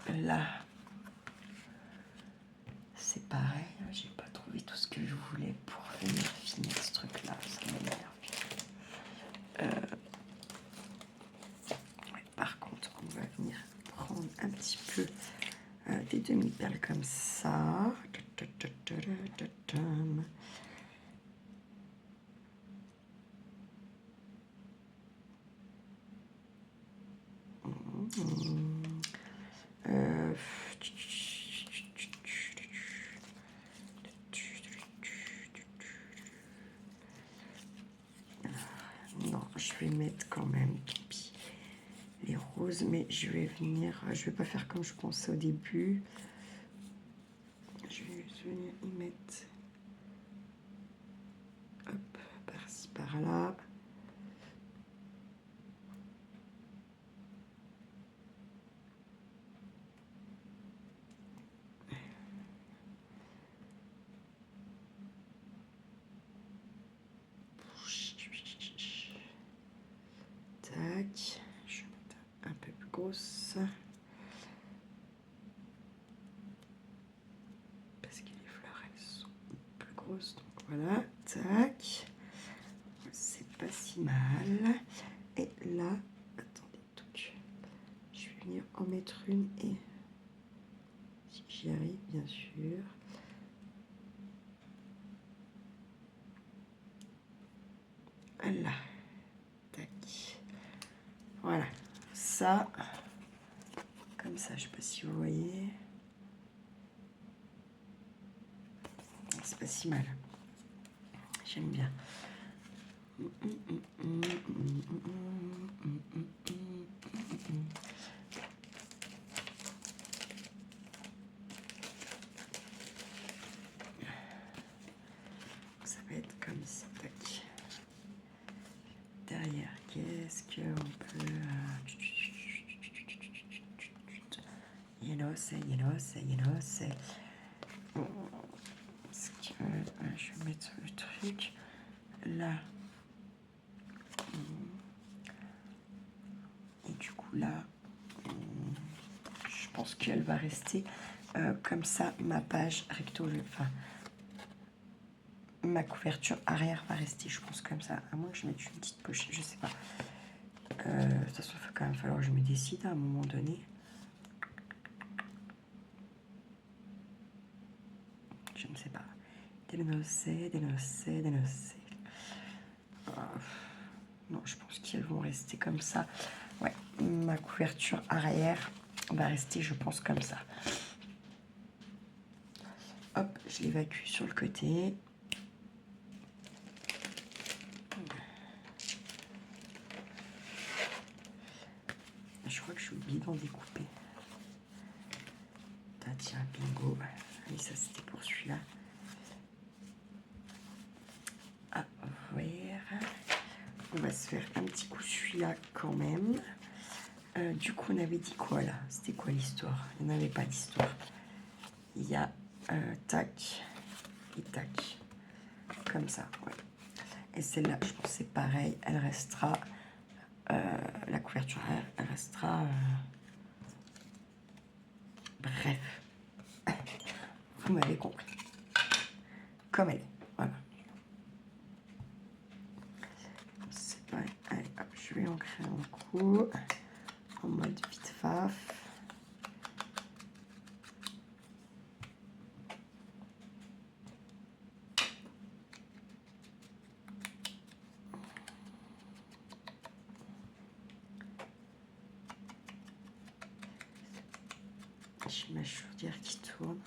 Là, c'est pareil. J'ai pas trouvé tout ce que je voulais pour venir finir ce truc-là. Ça m'énerve. Par contre, on va venir prendre un petit peu des demi-perles comme ça. Non, je vais mettre quand même les roses, mais je vais pas faire comme je pensais au début. Je vais venir y mettre, hop, par-ci, par-là. tac. Je vais mettre un peu plus grosse. Parce que les fleurs, elles sont plus grosses. Donc voilà, tac. C'est pas si mal. Et là, attendez, donc, je vais venir en mettre une et si j'y arrive, bien sûr. Là, tac. Voilà, ça, comme ça, je sais pas si vous voyez. C'est pas si mal. J'aime bien. Ça va être comme ça. Tac. Derrière, qu'est-ce qu'on peut... Yellow, c'est yellow, c'est yellow, c'est... Est-ce que je vais mettre le truc là. Et du coup là, je pense qu'elle va rester comme ça. Ma page recto, enfin ma couverture arrière va rester, je pense, comme ça. À moins que je mette une petite pochette, je sais pas. De toute façon, il va quand même falloir que je me décide à un moment donné. Je ne sais pas. Dénoncer. Non, je pense qu'elles vont rester comme ça. Ouais, ma couverture arrière va rester, je pense, comme ça. Hop, je l'évacue sur le côté. Je crois que je suis oubliée d'en découper. Ah, tiens, bingo. Oui, ça c'était pour celui-là. Ah, vert. On va se faire un petit coup celui-là quand même. Du coup, on avait dit quoi là? C'était quoi l'histoire? Il n'y en avait pas d'histoire. Il y a tac et tac. Comme ça, ouais. Et celle-là, je pense que c'est pareil. Elle restera... la couverture, elle restera... bref. Vous m'avez compris. Comme elle est. Voilà. C'est pareil. Allez, hop, je vais en créer un coup. En mode vite faf. J'ai ma chaudière qui tourne.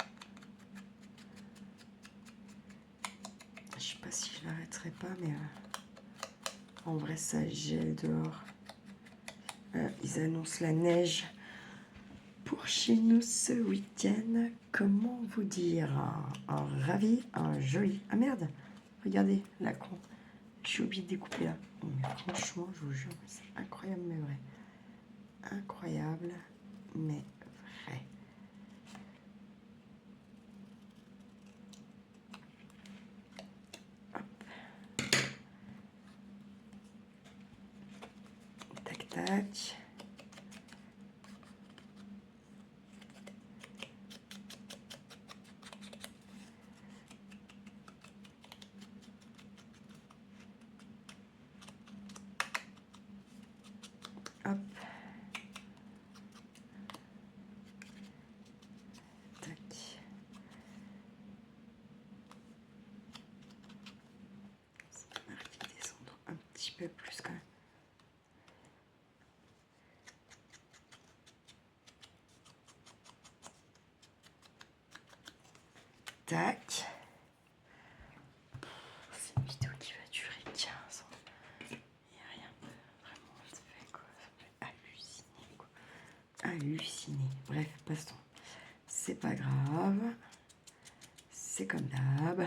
Je sais pas si je l'arrêterai pas, mais en vrai ça gèle dehors. Ils annoncent la neige pour chez nous ce week-end. Comment vous dire, un ravi, un joli. Ah merde, regardez la con. J'ai oublié de découper là. Mais franchement, je vous jure, c'est incroyable mais vrai. Incroyable mais vrai. Tac, tac. Hop. Tac. C'est marqué descendre un petit peu plus quand même. Tac. C'est une vidéo qui va durer 15 ans. Il n'y a rien de vraiment fait quoi. Ça me fait halluciner quoi. Halluciner. Bref, passons. C'est pas grave. C'est comme d'hab.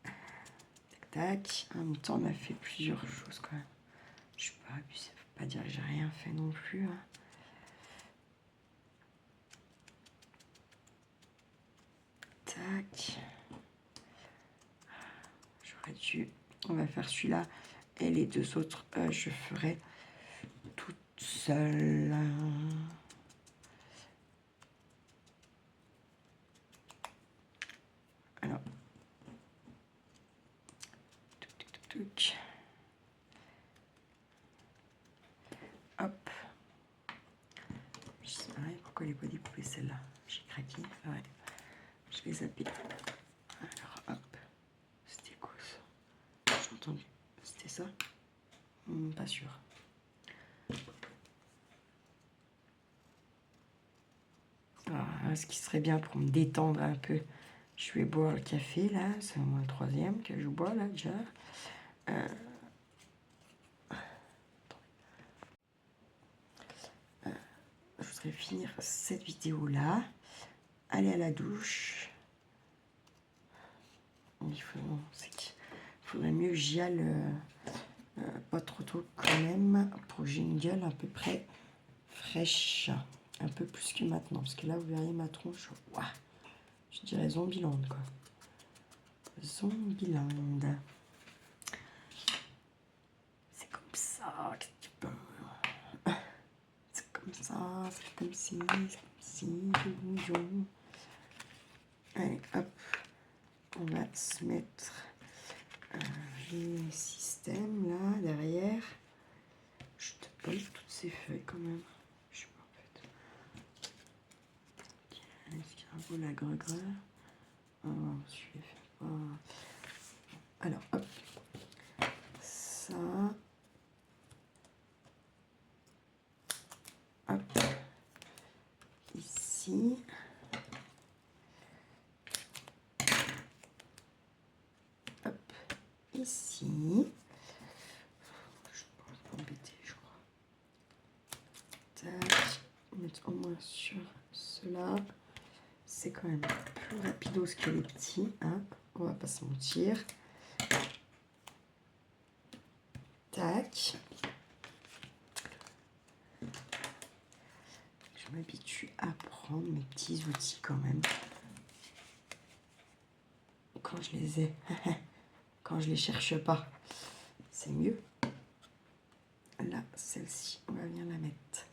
Tac tac. En même temps, on a fait plusieurs choses quand même. Je sais pas, puis ça veut pas dire que j'ai rien fait non plus. Hein. Tac. J'aurais dû... On va faire celui-là. Et les deux autres, je ferai toute seule. Alors, tuc. Hop. Je sais pas pourquoi les body poupées celle-là. J'ai craqué. Ouais. Je les zappé. Alors, hop. C'était quoi ça? J'ai entendu. C'était ça? Pas sûr. Ah, ce qui serait bien pour me détendre un peu. Je vais boire le café là. C'est au moins le 3e que je bois là déjà. Je voudrais finir cette vidéo là. Aller à la douche. Il faudrait mieux que j'y aille pas trop tôt quand même pour que j'ai une gueule à peu près fraîche. Un peu plus que maintenant. Parce que là, vous verriez ma tronche. Ouah, je dirais Zombieland quoi. Zombieland. C'est comme ça que tu peux. C'est comme ça, c'est comme si, Allez, hop. On va se mettre les systèmes là derrière. Je te pose toutes ces feuilles quand même. Je sais pas en fait. Est-ce qu'il y a un beau la gre-gre? Ah, je vais faire pas. Alors hop. Ça. Hop. Ici. Hop. Ici. Je pense pas embêter, je crois. Tac. Mettre au moins sur cela. C'est quand même plus rapidos que les petits, hein. On va pas se mentir. Tac. Je m'habitue à prendre mes petits outils quand même. Quand je les ai. Quand je les cherche pas. C'est mieux. Là, celle-ci, on va venir la mettre.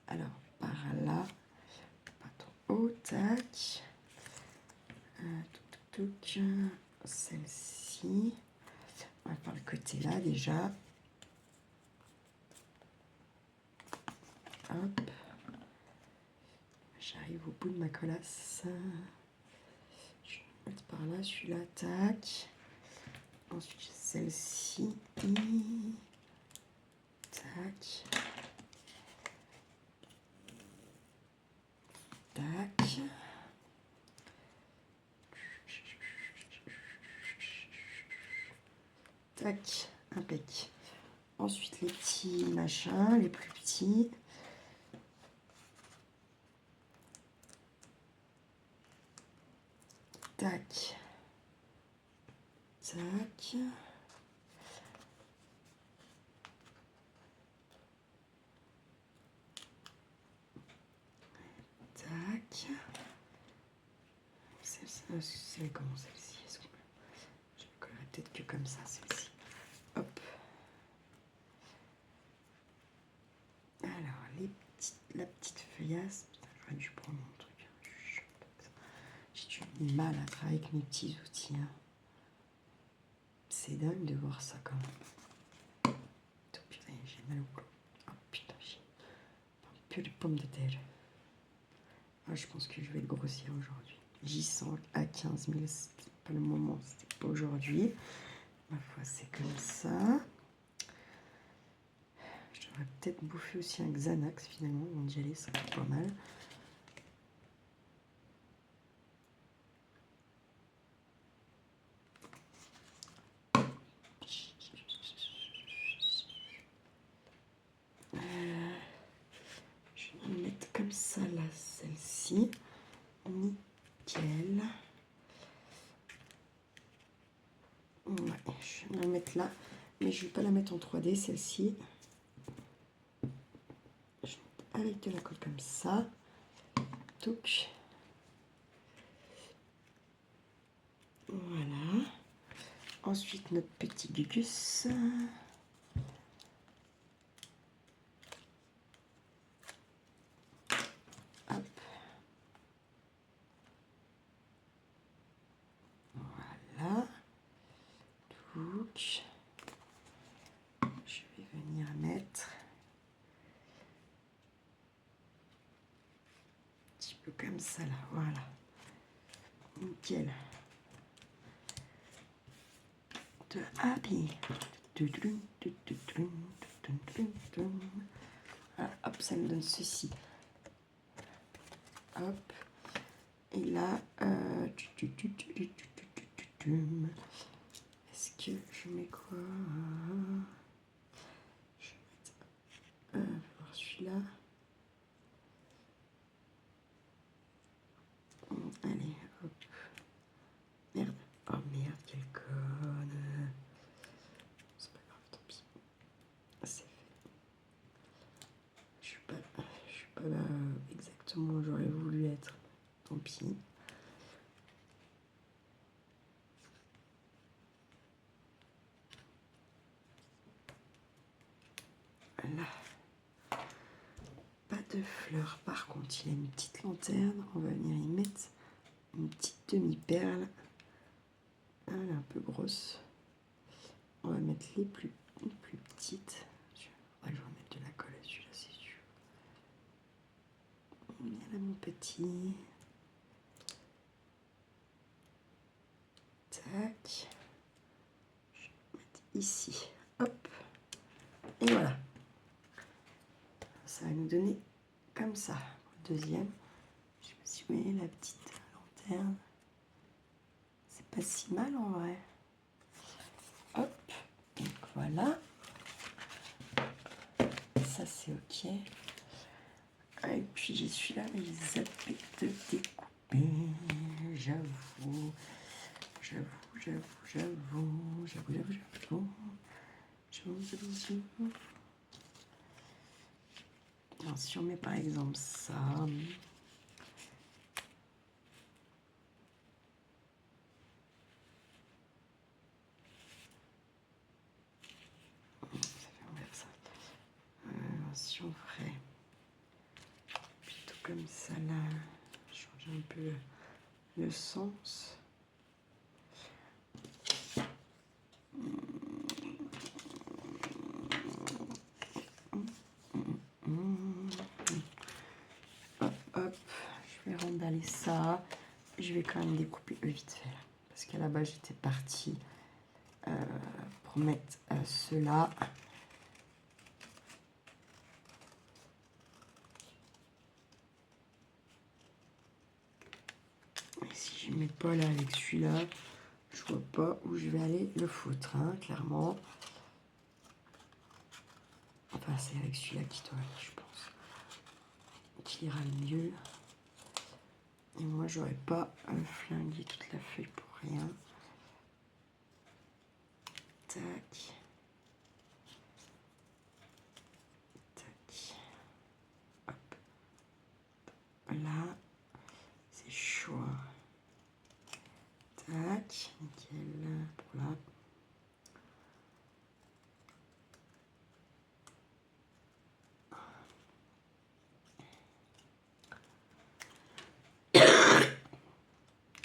Alors, par là. Pas trop haut. Tac. Celle-ci. On va par le côté là déjà. Hop. J'arrive au bout de ma colasse. Je vais mettre par là, celui-là, tac. Ensuite, celle-ci. Tac. Tac. Tac. Impec. Ensuite, les petits machins, les plus petits. Tac. Tac. Tac. C'est comment celle-ci? Je la collerai peut-être que comme ça, celle-ci. Hop. Alors, la petite feuillasse. Putain, j'aurais dû prendre mon truc. J'ai du mal à travailler avec mes petits outils. Hein. C'est dingue de voir ça quand même. Oh, putain, j'ai mal au cou. Oh putain, j'ai un peu de pommes de terre. Ah, je pense que je vais le grossir aujourd'hui. J'y sens à 15 000, c'est pas le moment, c'était pas aujourd'hui. Ma foi, c'est comme ça. Je devrais peut-être bouffer aussi un Xanax finalement, on d'y aller, ça va pas mal. Je vais mettre comme ça là, celle-ci. Nickel. Ouais, je vais la mettre là, mais je ne vais pas la mettre en 3D, celle-ci. Avec de la colle comme ça. Touc. Voilà. Ensuite, notre petit gugus. Donc, je vais venir mettre un petit peu comme ça là, voilà. Nickel. De Happy. Voilà, hop, ça me donne ceci. Hop. Et là, est-ce que je mets quoi? Je vais mettre celui-là. Allez, hop. Merde. Oh merde, quelle conne. C'est pas grave, tant pis. C'est fait. Je suis pas là exactement où j'aurais voulu être. Tant pis. Là. Pas de fleurs. Par contre, il y a une petite lanterne. On va venir y mettre une petite demi-perle. Elle est un peu grosse. On va mettre les plus petites. Je vais mettre de la colle à celui-là, c'est sûr. Il y a là mon petit. Tac. Je vais mettre ici. Hop. Et voilà. Ça va nous donner comme ça. Le deuxième. Je sais pas si vous voyez la petite lanterne. C'est pas si mal en vrai. Hop. Donc voilà. Ça c'est ok. Et puis j'ai celui-là, mais j'ai zappé de découper. J'avoue. Alors, si on met par exemple ça. Si on ferait plutôt comme ça là, changer un peu le sens. Hop, hop, je vais remballer ça. Je vais quand même découper vite fait là, parce qu'à la base j'étais partie pour mettre cela. Et si je mets pas là avec celui-là, je vois pas où je vais aller le foutre, hein, clairement. Enfin, c'est avec celui-là qui doit aller, je pense. Qui ira le mieux. Et moi, j'aurais pas flingué toute la feuille pour rien. Tac. Tac. Hop. Là, c'est chaud. Tac. Nickel. Pour là.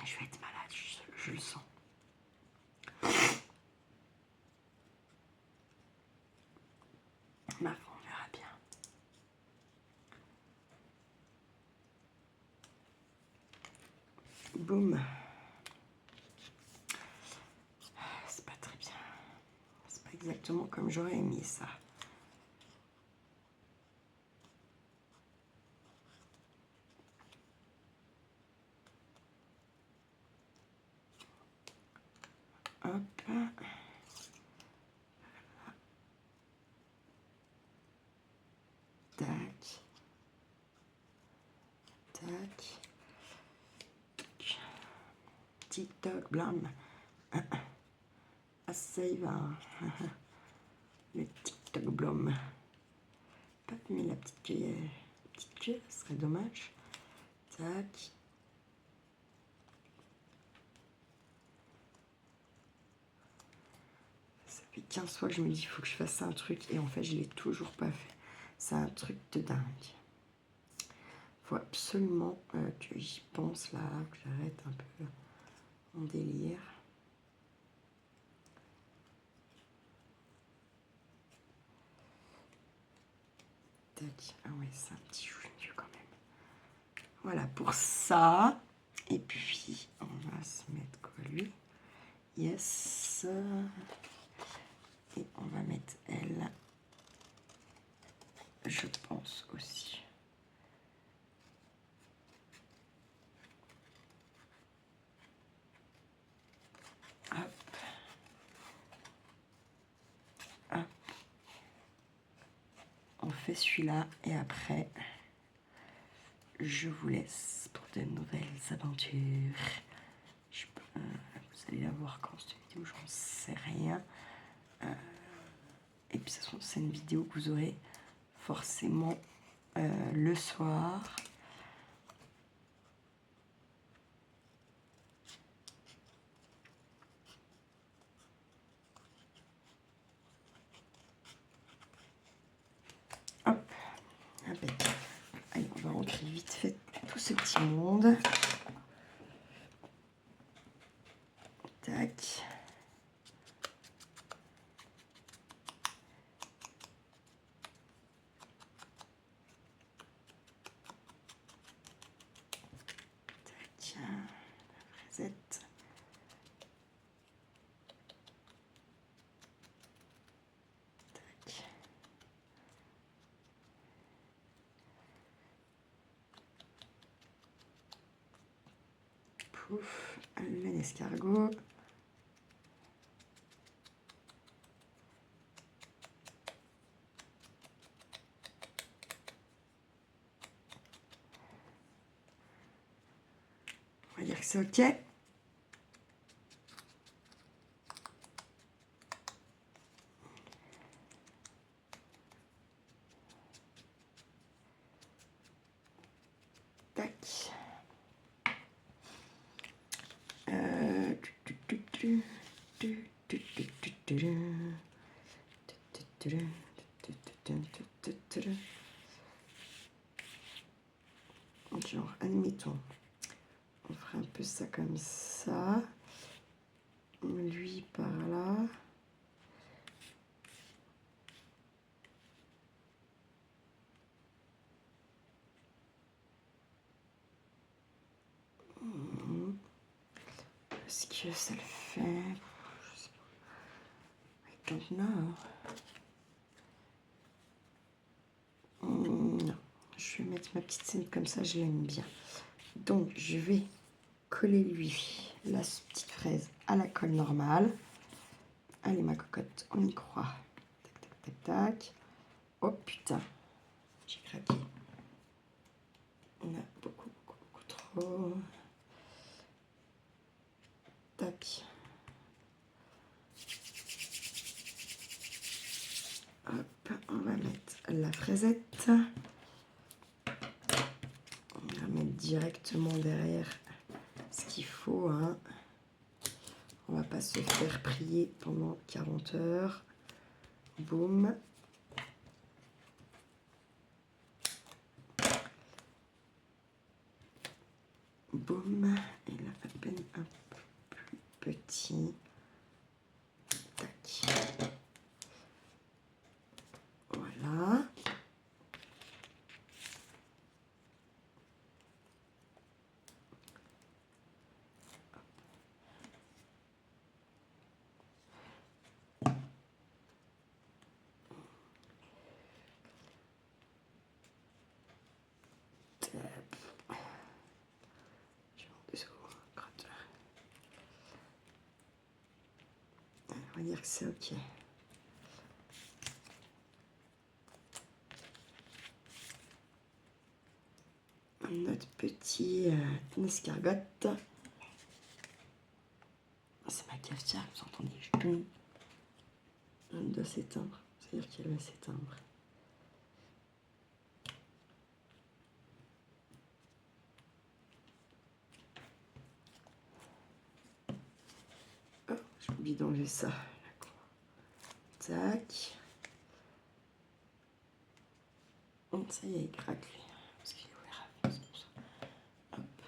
Je vais être malade, je le sens. Ma foi, on verra bien. Boum. C'est pas très bien. C'est pas exactement comme j'aurais aimé ça. Hop. Tac. Tac. TikTok, blam. Save. Le TikTok, blam. Pas mis la petite cuillère. La petite cuillère, ce serait dommage. Tac. Ça fait 15 fois que je me dis il faut que je fasse un truc et en fait je l'ai toujours pas fait. C'est un truc de dingue. Faut absolument que j'y pense là, que j'arrête un peu mon délire. Tac. Ah ouais, c'est un petit chouchou quand même. Voilà pour ça. Et puis, on va se mettre quoi, lui? Yes. Et on va mettre elle. Je pense aussi. Hop. Hop. On fait celui-là et après, je vous laisse pour de nouvelles aventures. Vous allez la voir quand cette vidéo, j'en sais rien. Et puis, de toute façon, c'est une vidéo que vous aurez forcément le soir. Hop, impeccable. Allez, on va rentrer vite fait tout ce petit monde. Tac. Tac. La fraisette. Tac. Pouf, l'escargot. On va dire que c'est OK. Tac. Genre, admettons, on fera un peu ça comme ça. Lui par là. Est-ce que ça le fait? Je sais pas. I don't know. Non. Je vais mettre ma petite scène comme ça, je l'aime bien. Donc, je vais coller lui la petite fraise à la colle normale. Allez, ma cocotte, on y croit. Tac, tac, tac, tac. Oh putain, j'ai craqué. On a beaucoup trop. Tac. Hop, on va mettre la fraisette. On va mettre directement derrière ce qu'il faut, hein. On va pas se faire prier pendant 40 heures. Boum. Boum. Et là, à peine un peu plus petit. Tac. Voilà. On va dire que c'est OK. Notre petit escargotte. C'est ma cafetière, vous entendez? Elle doit s'éteindre. C'est-à-dire qu'elle va s'éteindre. Oh, j'ai oublié d'enlever ça. Tac. Oh, ça y est, il craque lui. Parce qu'il est ouvert à fond, c'est pour ça. Hop.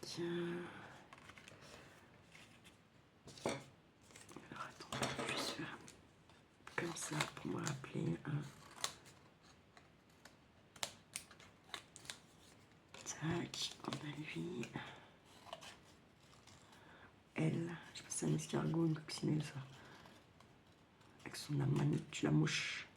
Tiens. ça pour me rappeler. Tac, on a lui. Elle, je sais pas si c'est un escargot, une coccinelle, ça. Avec son manette, la mouche.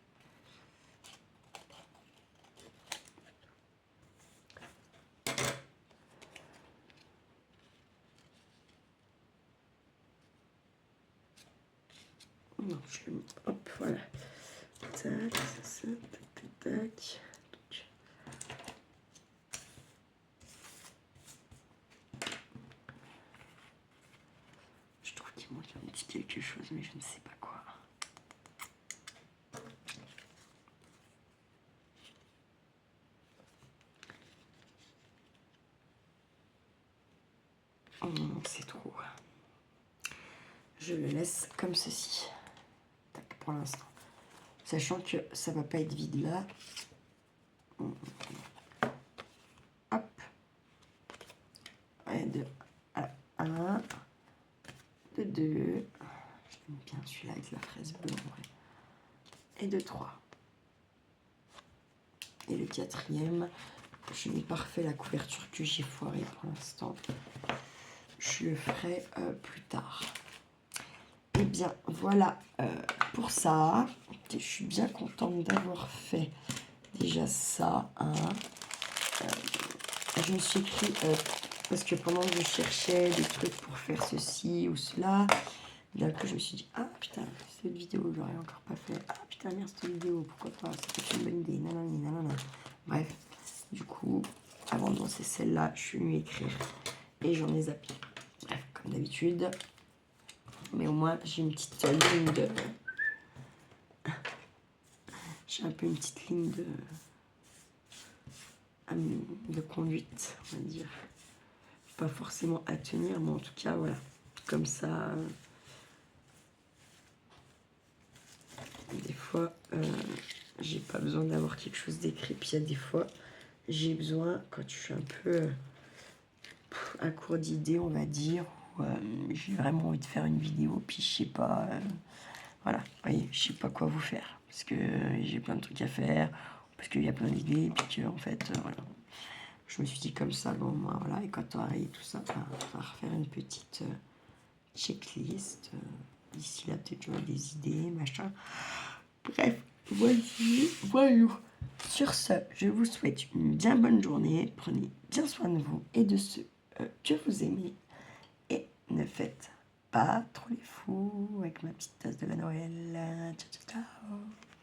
Non, je le mets. Hop, voilà. Tac, ça, tac, tac. Je trouve qu'il manque un petit quelque chose, mais je ne sais pas quoi. Oh non, c'est trop. Je le laisse comme ceci. Tac, pour l'instant. Sachant que ça va pas être vide là. Hop. Et de 1, de 2. J'aime bien celui-là avec la fraise bleue en vrai. Et de 3. Et le quatrième, je n'ai pas refait la couverture que j'ai foirée pour l'instant. Je le ferai plus tard. Et bien voilà pour ça. Je suis bien contente d'avoir fait déjà ça. Je me suis écrit parce que pendant que je cherchais des trucs pour faire ceci ou cela, d'un coup je me suis dit ah putain cette vidéo je l'aurais encore pas fait. Ah putain merde cette vidéo pourquoi pas, c'était une bonne idée. Nanana. Bref, du coup avant de lancer celle-là je suis venue écrire et j'en ai zappé. Bref comme d'habitude. Mais au moins, j'ai une petite ligne de... J'ai un peu une petite ligne de conduite, on va dire. Pas forcément à tenir, mais en tout cas, voilà. Comme ça, des fois, j'ai pas besoin d'avoir quelque chose d'écrit. Puis il y a des fois, j'ai besoin, quand je suis un peu à court d'idées, on va dire, où j'ai vraiment envie de faire une vidéo, puis je sais pas... Voilà, vous voyez, je sais pas quoi vous faire, parce que j'ai plein de trucs à faire, parce qu'il y a plein d'idées, et puis que, en fait, voilà. Je me suis dit comme ça, bon, moi, voilà, et quand on arrive tout ça, on va refaire une petite checklist. D'ici là, peut-être j'aurai des idées, machin. Bref, voici, voilà. Sur ce, je vous souhaite une bien bonne journée, prenez bien soin de vous et de ceux que vous aimez, et ne faites pas trop les fous avec ma petite tasse de la Noël. Ciao, ciao, ciao.